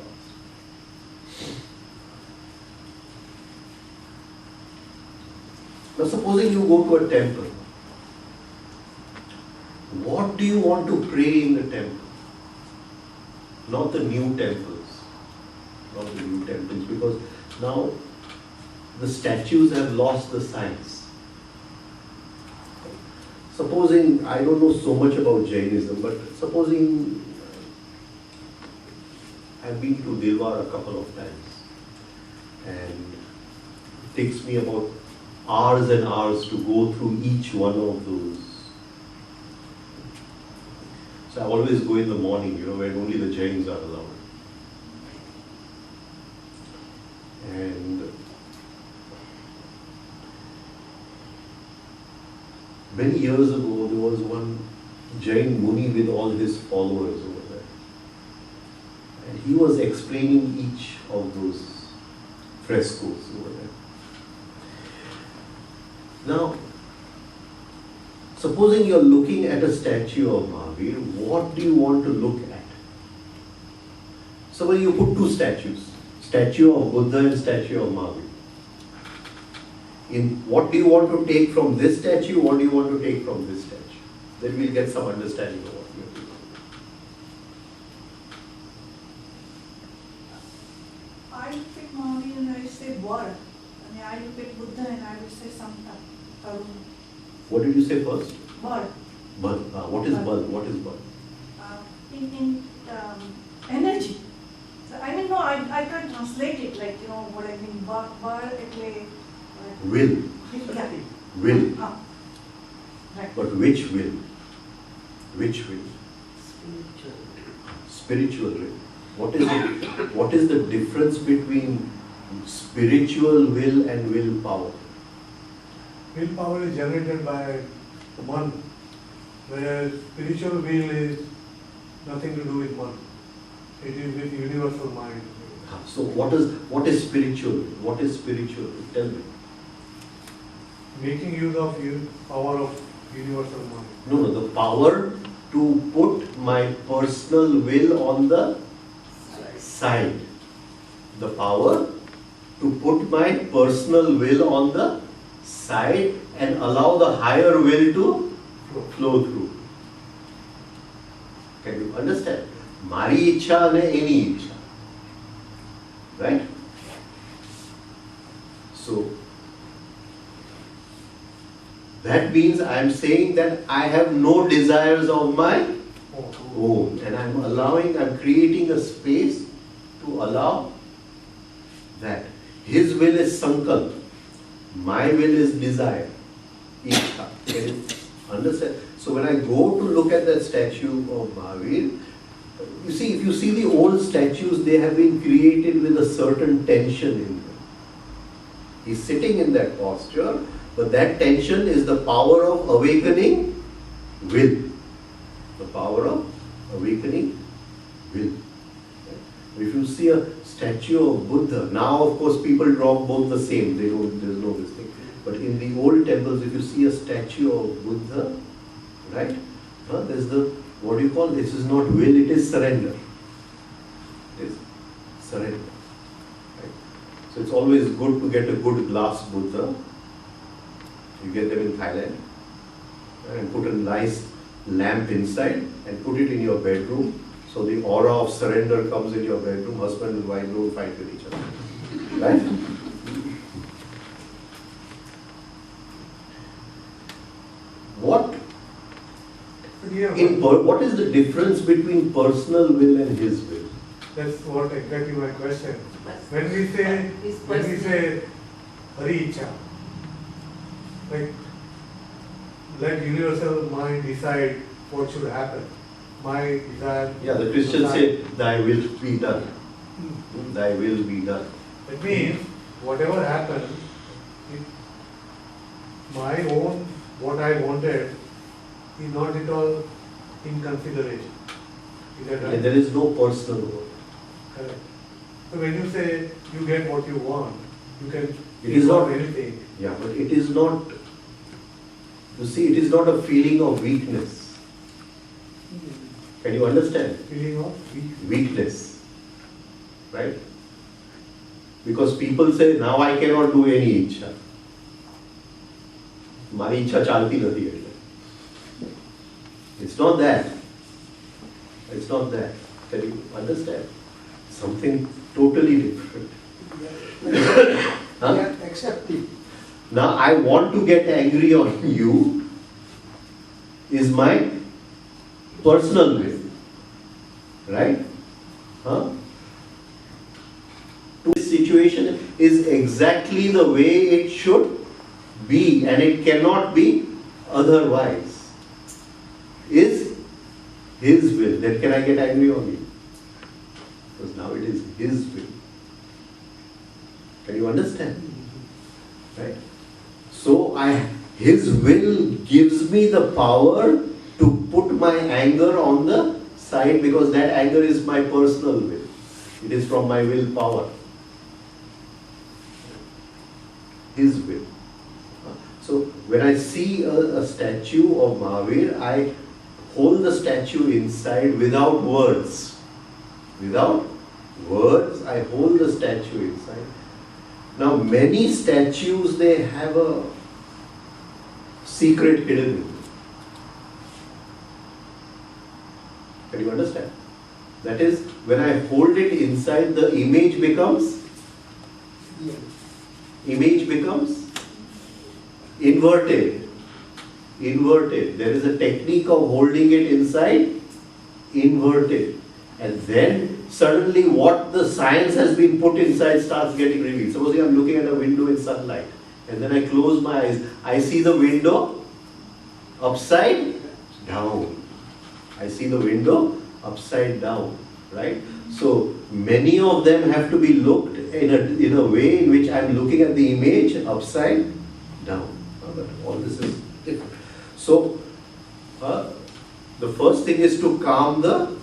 Now, supposing you go to a temple. What do you want to pray in the temple? Not the new temples. Not the new temples, because now the statues have lost the science. Supposing, I don't know so much about Jainism, but supposing I've been to Dilwar a couple of times, and it takes me about hours and hours to go through each one of those. So I always go in the morning, you know, when only the Jains are allowed. And many years ago, there was one Jain Muni with all his followers over there. And he was explaining each of those frescoes over there. Now, supposing you're looking at a statue of Mahavir, what do you want to look at? Suppose you put two statues, statue of Buddha and statue of Mahavir. In what do you want to take from this statue? What do you want to take from this statue? Then we'll get some understanding of what we have to do. I would pick Mahavir and I would say word. I mean, I would pick Buddha and I would say Samta. What did you say first? Word. Bal. What is Bal? What is Bal? In energy. So, I mean, no, I can't translate it like, you know, what I mean. Bar, એટલે, Will. yeah. Will. Right. But which will? Which will? Spiritual. Spiritual will. What is it? What is the difference between spiritual will and willpower? willpower is generated by one, whereas spiritual will is nothing to do with one. It is with universal mind. So what is spiritual will? What is spiritual will? Tell me. Making use of power of universal mind. No, the power to put my personal will on the side. the power to put my personal will on the side and allow the higher will to flow through. Can you understand? Mari ઈચ્છા અને એની ઈચ્છા. Right? So, that means I am saying that I have no desires of my own, and I'm creating a space to allow that. His will is sankalp, my will is desire, ichha. Can you understand? So when I go to look at that statue of Mahavir, you see, if you see the old statues, they have been created with a certain tension in them. He's sitting in that posture, but that tension is the power of awakening will. The power of awakening will. If you see a statue of Buddha, now of course people draw both the same, there's no this thing. But in the old temples, if you see a statue of Buddha, right, there's the, what do you call, this is not will, it is surrender. It is surrender. Right? So it's always good to get a good glass Buddha. You get them in Thailand, and put a nice lamp inside and put it in your bedroom. So the aura of surrender comes in your bedroom. Husband and wife don't fight with each other. Right? What is the difference between personal will and his will? That's what exactly my question. When we say Hari Icha, like let universal mind decide what should happen. My desire. Yeah, the Christians say, "Thy will be done." Thy will be done. It means whatever happens, my own, what I wanted, is not at all in consideration. Is that right? And there is no personal will. Correct. So when you say you get what you want, you can It is not anything. Yeah, but it is not. You see, it is not a feeling of weakness. Can you understand? Feeling of Weakness. Right? Because people say, now I cannot do any ઈચ્છા. મારી ઈચ્છા ચાલતી નથી એટલે. It's not that. It's not that. Can you understand? Something totally different. Huh? Accept it. Now I want to get angry on you is my personal will. Right? Huh? This situation is exactly the way it should be, and it cannot be otherwise. Is his will. Then can I get angry on you? Because now it is his will. Can you understand? Right? So his will gives me the power to put my anger on the side, because that anger is my personal will. It is from my willpower. His will. So when I see a statue of Mahavir, I hold the statue inside without words. Without words, I hold the statue inside. Now many statues, they have a secret hidden in them. Can you understand? That is, when I hold it inside, the image becomes inverted. There is a technique of holding it inside, inverted. And then suddenly what the science has been put inside starts getting revealed. Supposing I'm looking at a window in sunlight, and then I close my eyes, I see the window upside down. I see the window upside down, right? So many of them have to be looked in a way in which I'm looking at the image upside down. But all this is different. So the first thing is to calm the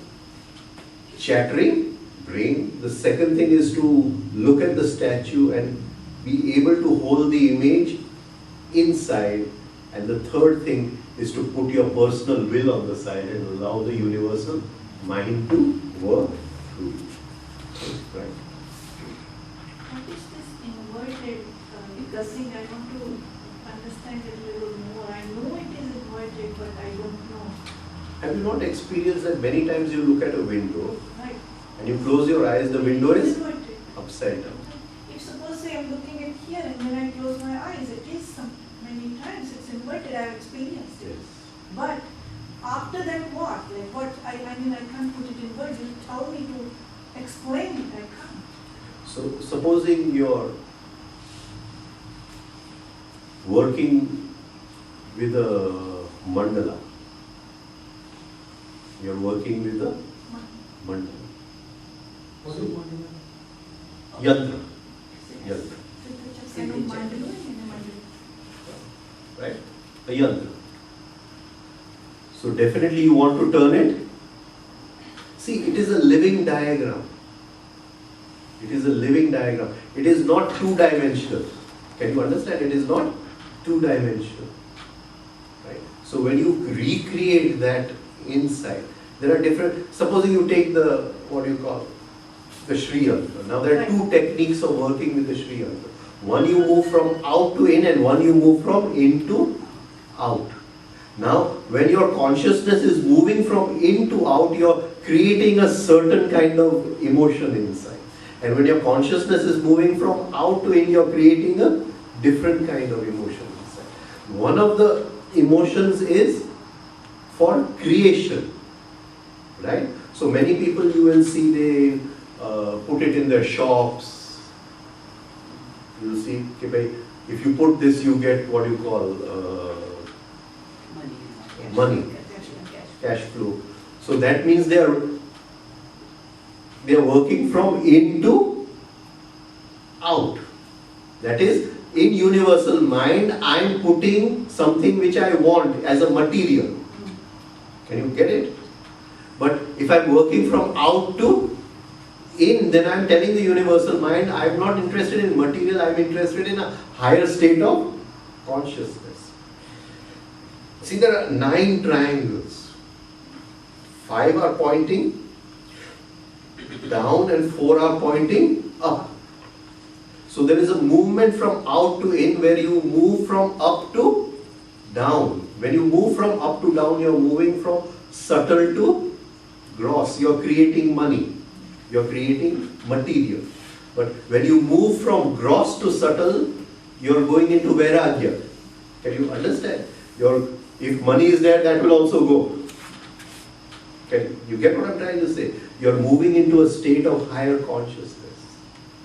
chattering brain. The second thing is to look at the statue and be able to hold the image inside. And the third thing is to put your personal will on the side and allow the universal mind to work through you. Right? is this inverted guessing? I want to understand it a little more. I know it is inverted, but I don't know. Have you not experienced that many times you look at a window Right. and you close your eyes, the window is inverted. upside down? If suppose say I'm looking at here and when I close my eyes, it is many times it's inverted. I've experienced it. Yes. But after that, what? Like what? I mean, I can't put it in words. You tell me to explain it. I can't. So supposing you're working with a mandala. You're working with a mandala. What is one? Yantra. Yantra. Right? A yantra. So definitely you want to turn it. See, it is a living diagram. It is a living diagram. It is not two-dimensional. Can you understand? It is not two-dimensional. Right? So when you recreate that inside, there are different, supposing you take the, what do you call, the Shri Yantra. Now there are two techniques of working with the Shri Yantra. One you move from out to in and one you move from in to out. Now when your consciousness is moving from in to out, you're creating a certain kind of emotion inside. And when your consciousness is moving from out to in, you're creating a different kind of emotion inside. One of the emotions is for creation. Right? So many people you will see, they put it in their shops. You will see, if you put this, you get what you call money, cash flow. So that means they are working from in to out. That is, in universal mind, I am putting something which I want as a material. Can you get it? But if I am working from out to in, then I am telling the universal mind, I am not interested in material, I am interested in a higher state of consciousness. See, there are 9 triangles. 5 are pointing down and 4 are pointing up. So there is a movement from out to in where you move from up to down. When you move from up to down, you are moving from subtle to gross. You are creating money. You are creating material. But when you move from gross to subtle, you are going into vairagya. Can you understand? If money is there, that will also go. Can you get what I am trying to say? You are moving into a state of higher consciousness.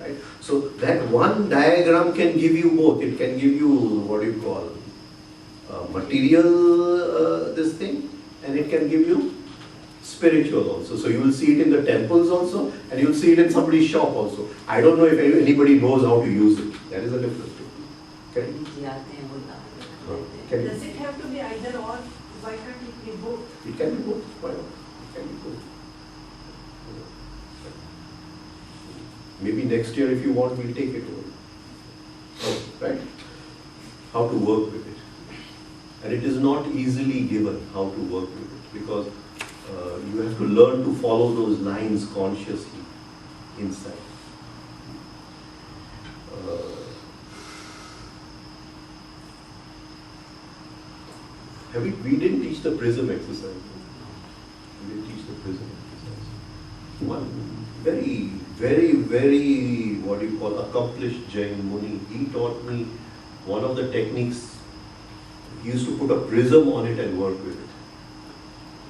Right? So that one diagram can give you both. It can give you what you call material this thing, and it can give you spiritual also. So you will see it in the temples also, and you will see it in somebody's shop also. I don't know if anybody knows how to use it. That is a different thing. Okay? Does it have to be either or? Why can't it be both? It can be both. Why not? It can be both. Maybe next year, if you want, we'll take it over. Oh, right? How to work with it. And it is not easily given how to work with it, because you have to learn to follow those lines consciously inside. We didn't teach the prism exercise. We didn't teach the prism exercise. One very, very, very, what do you call, accomplished Jain Muni, he taught me one of the techniques. He used to put a prism on it and work with it.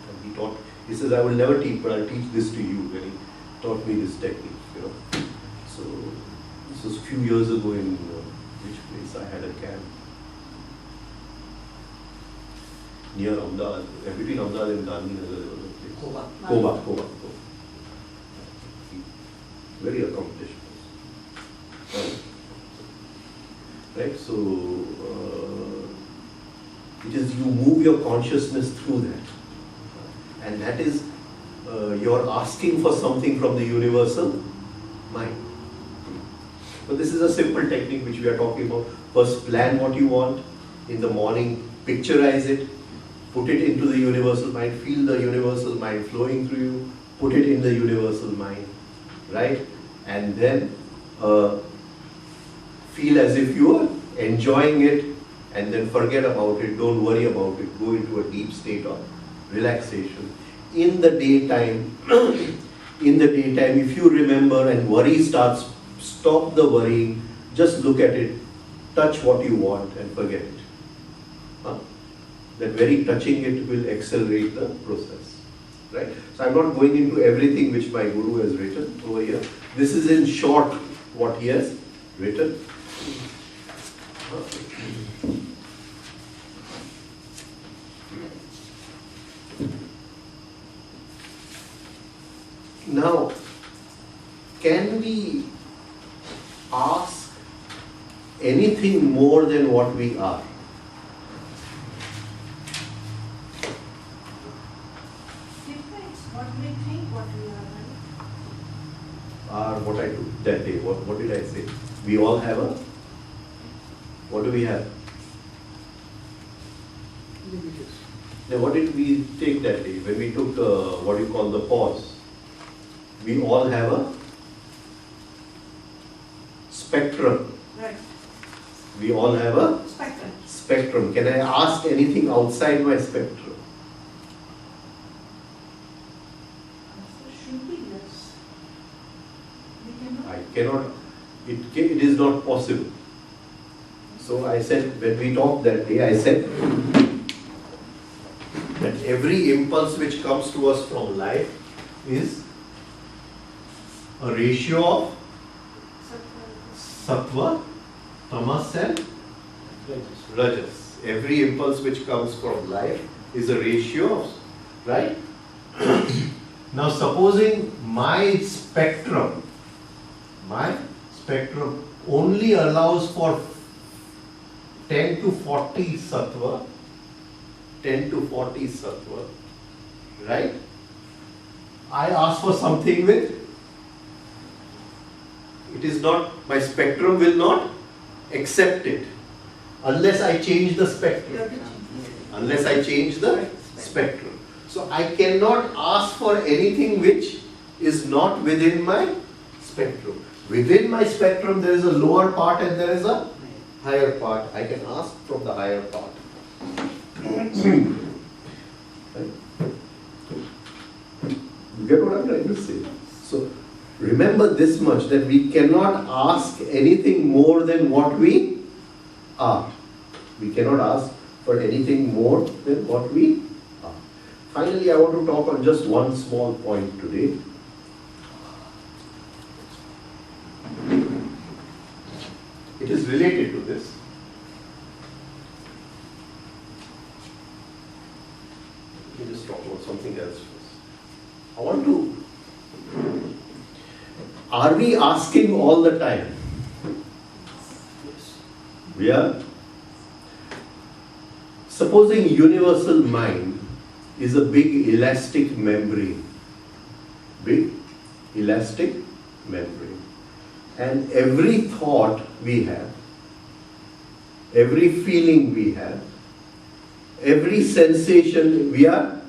And he says, I will never teach, but I'll teach this to you. And he taught me this technique, So, this was a few years ago in which place I had a camp. Near Ahmedabad, between Ahmedabad and Gandhinagar, there was a place. Koba. Very accomplished person. Right? So, it is you move your consciousness through that. And that is, you're asking for something from the universal mind. But this is a simple technique which we are talking about. First, plan what you want in the morning, picturize it, put it into the universal mind, feel the universal mind flowing through you, put it in the universal mind, right? And then feel as if you are enjoying it and then forget about it, don't worry about it, go into a deep state of relaxation. In the daytime, if you remember and worry starts, stop the worrying, just look at it, touch what you want and forget it. That very touching it will accelerate the process. Right? So I'm not going into everything which my Guru has written over here. This is in short what he has written. Now, can we ask anything more than what we are? Depends what we think, what we are, right? What I took that day, what did I say? We all have a, what do we have? Images. Now, what did we take that day when we took what you call the pause? We all have a spectrum. Right. We all have a Spectrum. spectrum. Can I ask anything outside my spectrum? So should be yes. We cannot. I cannot, it is not possible. So I said, when we talked that day, I said that every impulse which comes to us from life is a ratio of sattva, tamas and rajas. Every impulse which comes from life is a ratio of, right? Now supposing my spectrum only allows for 10 to 40 sattva, right? I ask for something with, it is not, my spectrum will not accept it unless I change the spectrum. Unless I change the spectrum. So I cannot ask for anything which is not within my spectrum. Within my spectrum there is a lower part and there is a higher part. I can ask from the higher part. You get what I'm trying to say? So remember this much, that we cannot ask anything more than what we are. We cannot ask for anything more than what we are. Finally, I want to talk on just one small point today. It is related to this. Let me just talk about something else first. I want to. Are we asking all the time? Yes. We are. Supposing universal mind is a big elastic membrane. Big elastic membrane. And every thought we have, every feeling we have, every sensation we are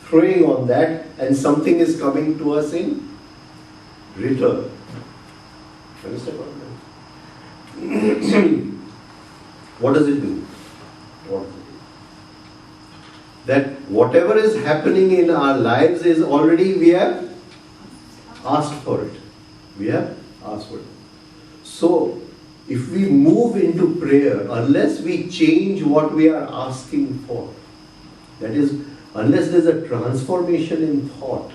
throwing on that, and something is coming to us in return. Understand what I mean? What does it do? That whatever is happening in our lives is already, we have asked for it. We have asked for it. So, if we move into prayer, unless we change what we are asking for, that is, unless there's a transformation in thought,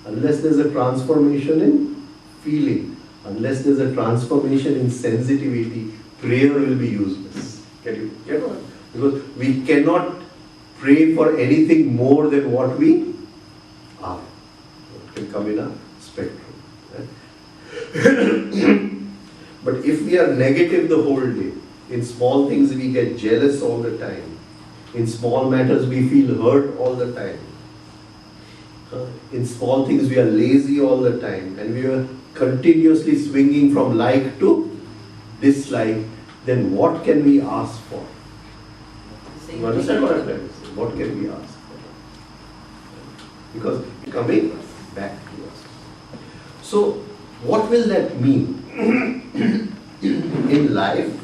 unless there's a transformation in feeling, unless there's a transformation in sensitivity, prayer will be useless. Can you get what? Because we cannot pray for anything more than what we are. It can come in a spectrum. Right? But if we are negative the whole day, in small things we get jealous all the time, in small matters we feel hurt all the time, in small things we are lazy all the time, and we are continuously swinging from like to dislike, then what can we ask for? You understand what I'm trying to say? What can we ask for? Because it's coming back to us. So, what will that mean? in life,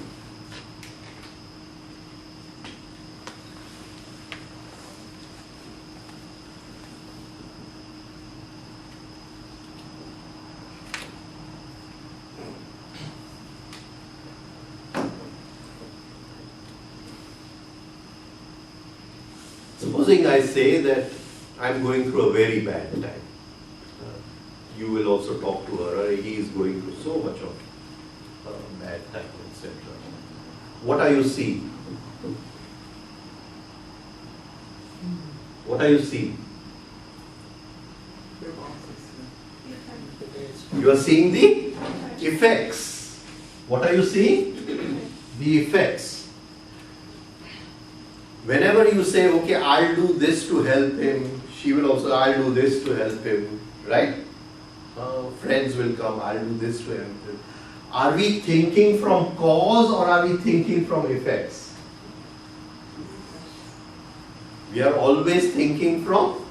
supposing I say that I'm going through a very bad time. You will also talk to her, he is going through so much of bad time, etc. What are you seeing? What are you seeing? You are seeing the effects. What are you seeing? The effects. Whenever you say, okay, I'll do this to help him, she will also, I'll do this to help him, right? Friends will come, I'll do this to help him. Are we thinking from cause or are we thinking from effects? We are always thinking from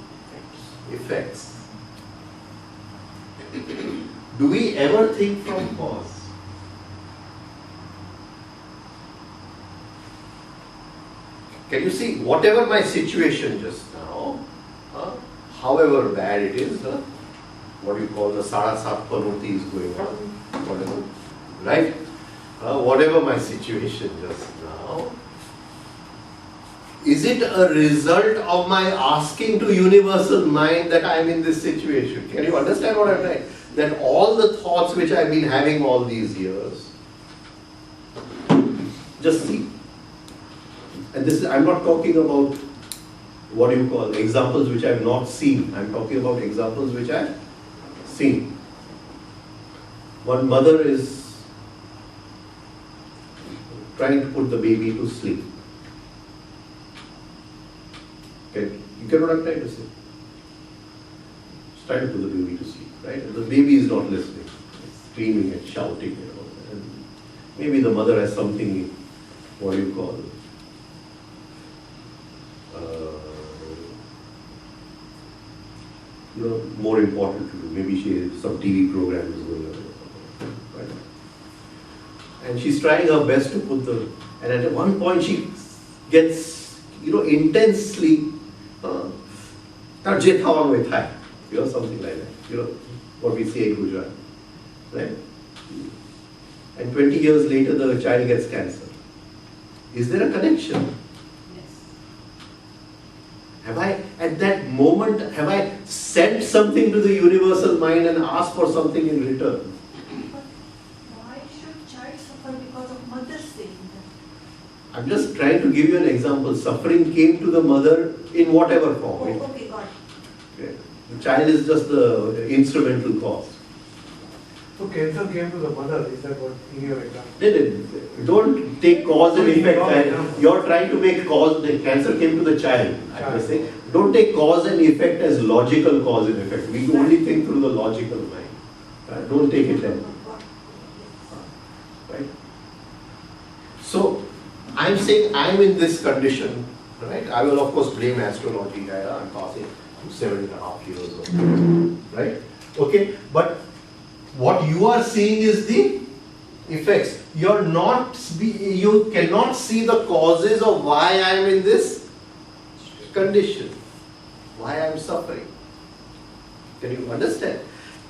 effects. Do we ever think from cause? Can you see, whatever my situation just now, however bad it is, what you call the Sada Sat Panoti is going on, whatever, right? Whatever my situation just now, is it a result of my asking to universal mind that I am in this situation? Can you understand what I'm saying? That all the thoughts which I've been having all these years, just see. And this is, I'm not talking about what you call examples which I have not seen. I'm talking about examples which I have seen. One mother is trying to put the baby to sleep. Okay, you get what I'm trying to say? She's trying to put the baby to sleep, right? And the baby is not listening, it's screaming and shouting, and maybe the mother has something, what do you call, more important to do. Maybe some TV program is going on, right? And she's trying her best to put and at one point she gets, intensely, something like that, what we say in Gujarat, right? And 20 years later the child gets cancer. Is there a connection? Have I, at that moment, have I sent something to the universal mind and asked for something in return? But why should child suffer because of mother saying that? I'm just trying to give you an example. Suffering came to the mother in whatever form. Oh, okay, got it. Okay. The child is just the instrumental cause. So cancer came to the mother, is that what in your example? Don't take cause and effect. You're trying to make cause, the cancer came to the child. I was saying, don't take cause and effect as logical cause and effect. We only think through the logical mind. Don't take it then. Right? So, I'm saying I'm in this condition, right? I will of course blame astrology. I'm passing 7.5 years old, right? Okay, but what you are seeing is the effects. You cannot see the causes of why I am in this condition, why I am suffering. Can you understand?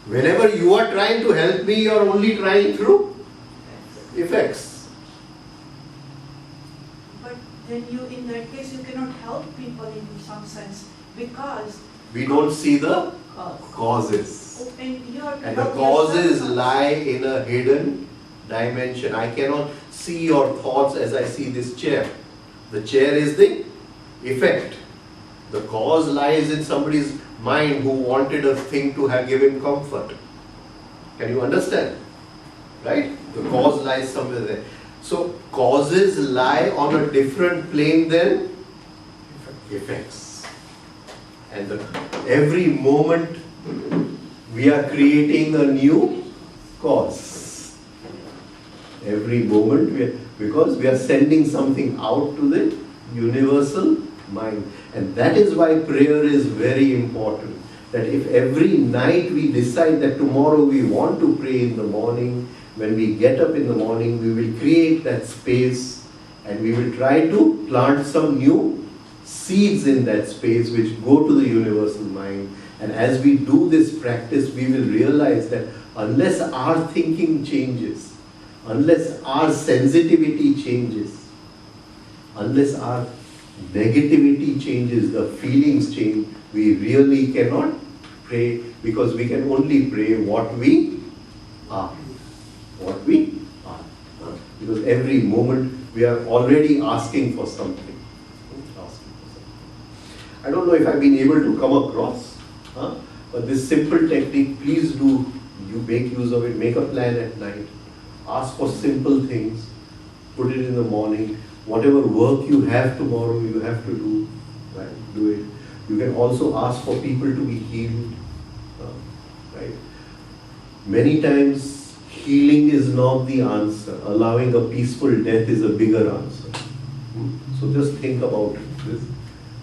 Whenever you are trying to help me, you are only trying through effects. But then in that case, you cannot help people in some sense because We don't see the causes. And the causes lie in a hidden dimension. I cannot see your thoughts as I see this chair. The chair is the effect. The cause lies in somebody's mind who wanted a thing to have given comfort. Can you understand? Right? The cause lies somewhere there. So causes lie on a different plane than effects. And every moment we are creating a new cause. Every moment because we are sending something out to the universal mind. And that is why prayer is very important. That if every night we decide that tomorrow we want to pray in the morning, when we get up in the morning, we will create that space and we will try to plant some new seeds in that space which go to the universal mind. And as we do this practice, we will realize that unless our thinking changes, unless our sensitivity changes, unless our negativity changes, the feelings change, we really cannot pray, because we can only pray what we are. What we are. Because every moment we are already asking for something. I don't know if I've been able to come across, but this simple technique, please do you make use of it. Make a plan at night. Ask for simple things. Put it in the morning. Whatever work you have tomorrow, you have to do. Right? Do it. You can also ask for people to be healed. Right? Many times, healing is not the answer. Allowing a peaceful death is a bigger answer. So just think about this.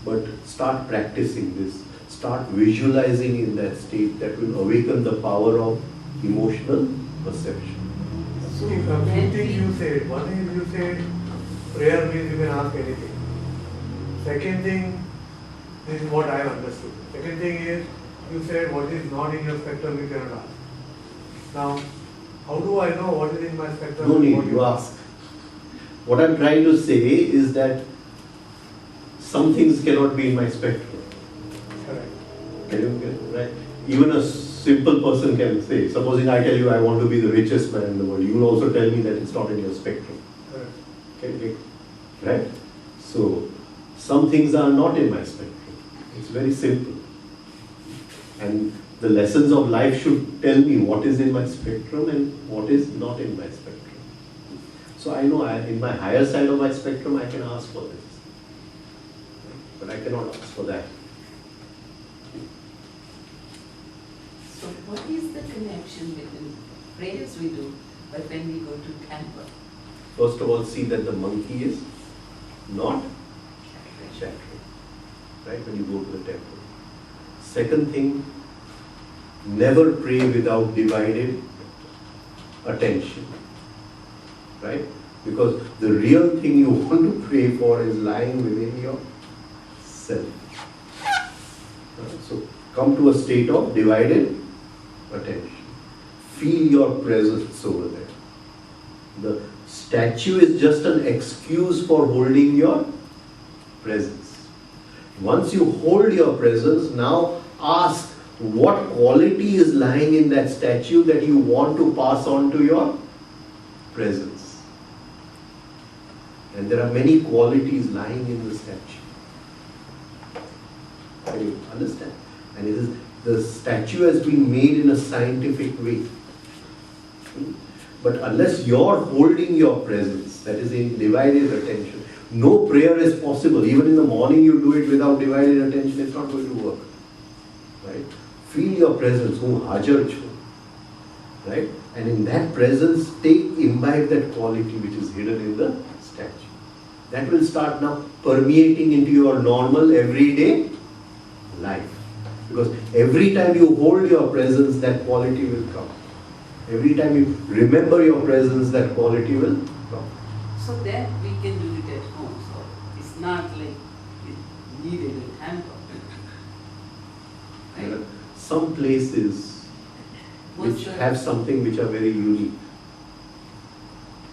But start practicing this. Start visualizing in that state that will awaken the power of emotional perception. So, two things you said. One is you said, prayer means you can ask anything. Second thing, this is what I have understood. Second thing is, you said what is not in your spectrum you cannot ask. Now, how do I know what is in my spectrum? No need, you ask. What I'm trying to say is that some things cannot be in my spectrum. Correct. Can you get it? Right? Even a simple person can say, supposing I tell you I want to be the richest man in the world, you will also tell me that it's not in your spectrum. Correct. Okay? Right? So, some things are not in my spectrum. It's very simple. And the lessons of life should tell me what is in my spectrum and what is not in my spectrum. So I know in my higher side of my spectrum I can ask for this. But I cannot ask for that. So what is the connection between prayers we do, but when we go to temple? First of all, see that the monkey is not chattering. Right? When you go to the temple. Second thing, never pray without divided attention. Right? Because the real thing you want to pray for is lying within your self. So come to a state of divided attention. Feel your presence over there. The statue is just an excuse for holding your presence. Once you hold your presence, now ask what quality is lying in that statue that you want to pass on to your presence. And there are many qualities lying in the statue. Can you understand? And it is, the statue has been made in a scientific way. But unless you're holding your presence, that is in divided attention, no prayer is possible. Even in the morning you do it without divided attention, it's not going to work. Right? Feel your presence, hajar chho. Right? And in that presence, imbibe that quality which is hidden in the statue. That will start now permeating into your normal everyday life. Because every time you hold your presence, that quality will come. Every time you remember your presence, that quality will come. So that we can do it at home. So it's not like it needed a temple. Right? There are some places which have something which are very unique.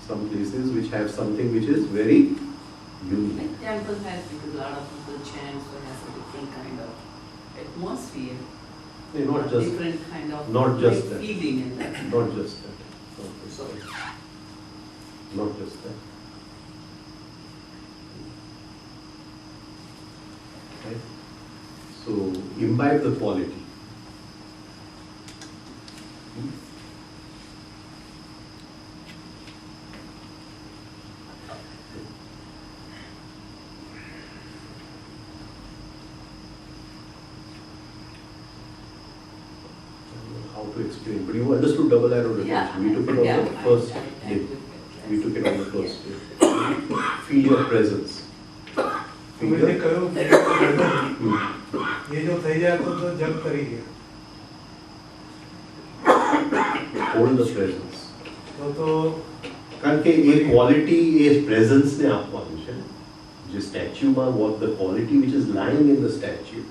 Some places which have something which is very unique. Like temple has, because a lot of people chant, so it has a different kind of atmosphere. Not just, different kind of not just that. feeling in that. Not just that. So Not just that. Right? So imbibe the quality. How to explain, but you understood double arrow retention. We took it on the first day. We took it on the first day. Feel your presence. Feel मैंने your कहो ये जो થઈ જાય તો જગ કરી ગયા. hold the presence. तो કારણ કે એ ક્વોલિટી એ પ્રેઝન્સ ને આપવાનું છે જે સ્ટેચ્યુમાં what the quality which is lying in the statue.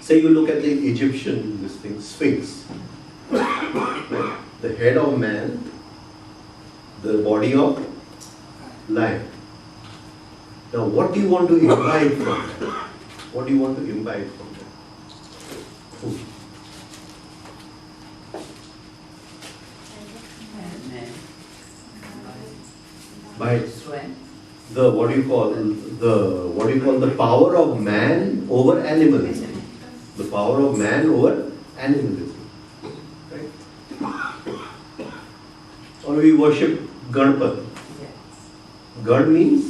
Say you look at the Egyptian this thing Sphinx, the head of man, the body of lion. Now what do you want to imbibe from that? What do you want to imbibe from that? By Strength. the what do you call the power of man over animalism, the power of man over animalism, right? Or we worship Ganpati. Yes. Gan means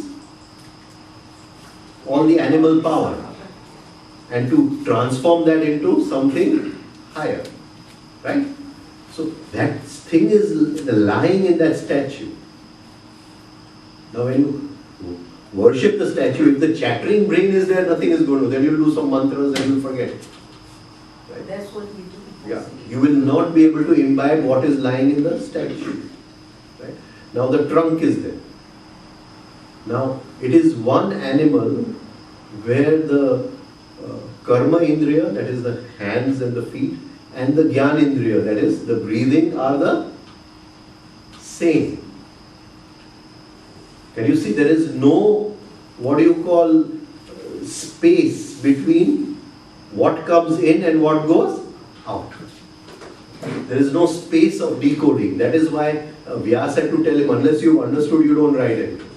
all the animal power, and to transform that into something higher, right? So that thing is lying in that statue. Now when you worship the statue, if the chattering brain is there, nothing is going to. Then you'll do some mantras and you'll forget. Right? That's what we do. Yeah. You will not be able to imbibe what is lying in the statue. Right? Now the trunk is there. Now it is one animal where the karma indriya, that is the hands and the feet, and the jnana indriya, that is the breathing, are the same. Can you see there is no, what do you call, space between what comes in and what goes out. There is no space of decoding. That is why Vyas had to tell him, unless you've understood, you don't write anything.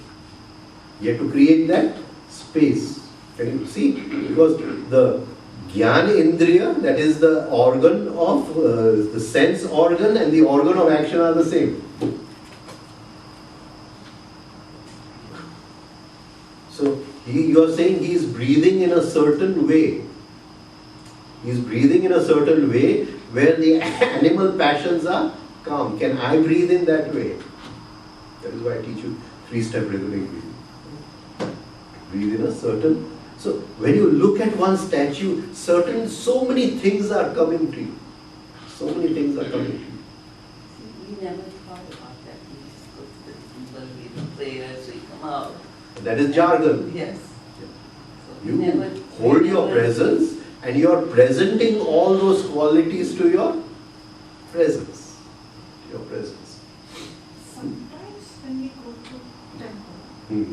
You have to create that space. Can you see? Because the Jnana Indriya, that is the organ of, the sense organ and the organ of action are the same. So you are saying he is breathing in a certain way. He is breathing in a certain way where the animal passions are calm. Can I breathe in that way? That is why I teach you 3-step rhythmic breathing. Breathe in a certain. So when you look at one statue, so many things are coming to you. So many things are coming to you. We never thought about that. We just go to the temple, we do prayers, we come out. That is jargon. Yes. Yeah. So You we never, hold we your never- presence and you are presenting all those qualities to your presence. To your presence. Sometimes when we go to temple, Hmm.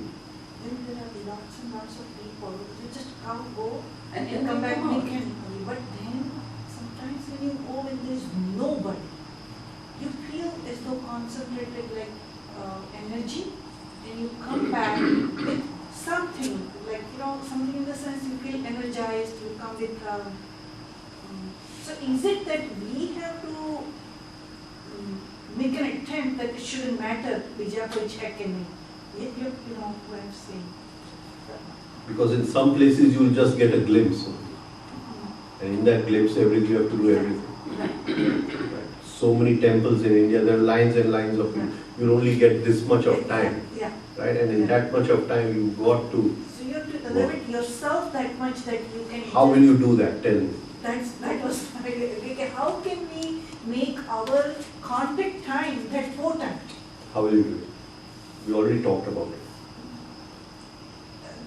then there are lots and lots of people. You just come, go, And and then come they back come out. mechanically. But then sometimes when you go when there's nobody, you feel as though concentrated like energy, and you come back with something like something in the sense you feel energized. You come with. So is it that we have to make an attempt that it shouldn't matter? Vijaya koi check in me. You know what I'm saying. Because in some places you will just get a glimpse of it. And in that glimpse, you have to do everything. Right. So many temples in India, there are lines and lines of people. You'll only get this much of time. Yeah. Right? And in that much of time, you've got to. So you have to limit yourself that much that you can. How will you do that? Tell me. That was how can we make our contact time that potent? How will you do it? We already talked about it.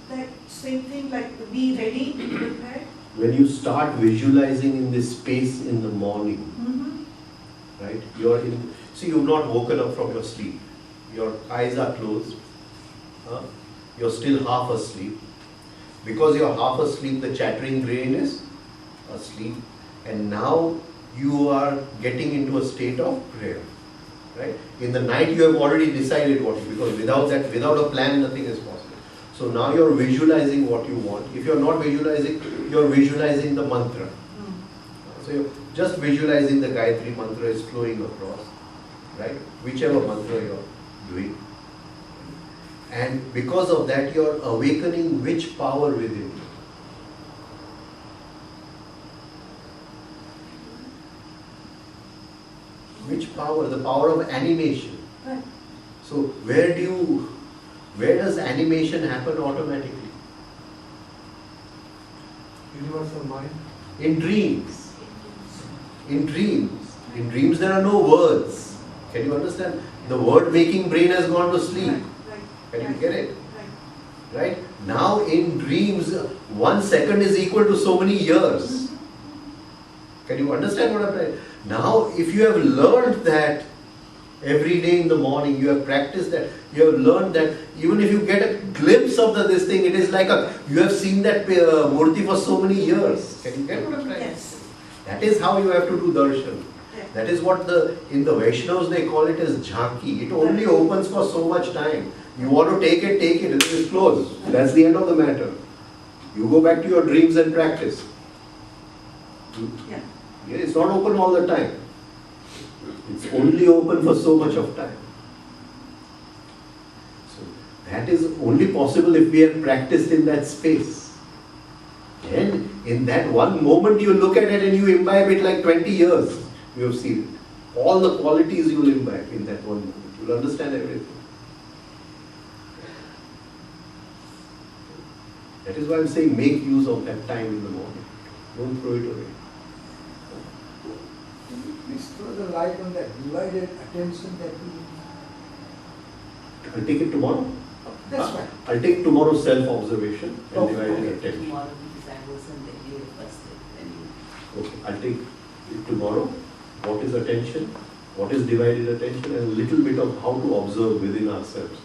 That same thing like be ready, be prepared. When you start visualizing in this space in the morning, right? See, you've not woken up from your sleep. Your eyes are closed. You're still half asleep. Because you're half asleep, the chattering brain is asleep. And now you are getting into a state of prayer. Right? In the night you have already decided what, because without a plan, nothing is possible. So now you're visualizing what you want. If you're not visualizing, you're visualizing the mantra. So you're just visualizing the Gayatri mantra is flowing across, right? Whichever mantra you're doing. And because of that, you're awakening which power within you? Which power? The power of animation. Right. So where does animation happen automatically? Universal mind. In dreams. in dreams there are no words. Can you understand? The word making brain has gone to sleep. Right. Can you Right. get it? Right. Right? Now in dreams, 1 second is equal to so many years. Can you understand what I'm saying? Now if you have learned that every day in the morning, you have practiced that, you have learned that even if you get a glimpse of this thing, it is like you have seen that murti for so many years. Can you get what I'm saying? Yes. That is how you have to do darshan. Yeah. That is what in the Vaishnavas they call it as jhaki. It only opens for so much time. You want to take it, it is closed. That's the end of the matter. You go back to your dreams and practice. Yeah. Yeah, it's not open all the time. It's only open for so much of time. So that is only possible if we have practiced in that space. And in that one moment you look at it and you imbibe it like 20 years. You have seen it. All the qualities you will imbibe in that one moment. You will understand everything. That is why I'm saying make use of that time in the morning. Don't throw it away. Please throw the light on that divided attention that we. I'll take it tomorrow. That's fine. I'll take tomorrow's self-observation and Okay. divided attention. Tomorrow because I wasn't there, you were first there, then you. Okay, I'll take it tomorrow. What is attention? What is divided attention? And a little bit of how to observe within ourselves.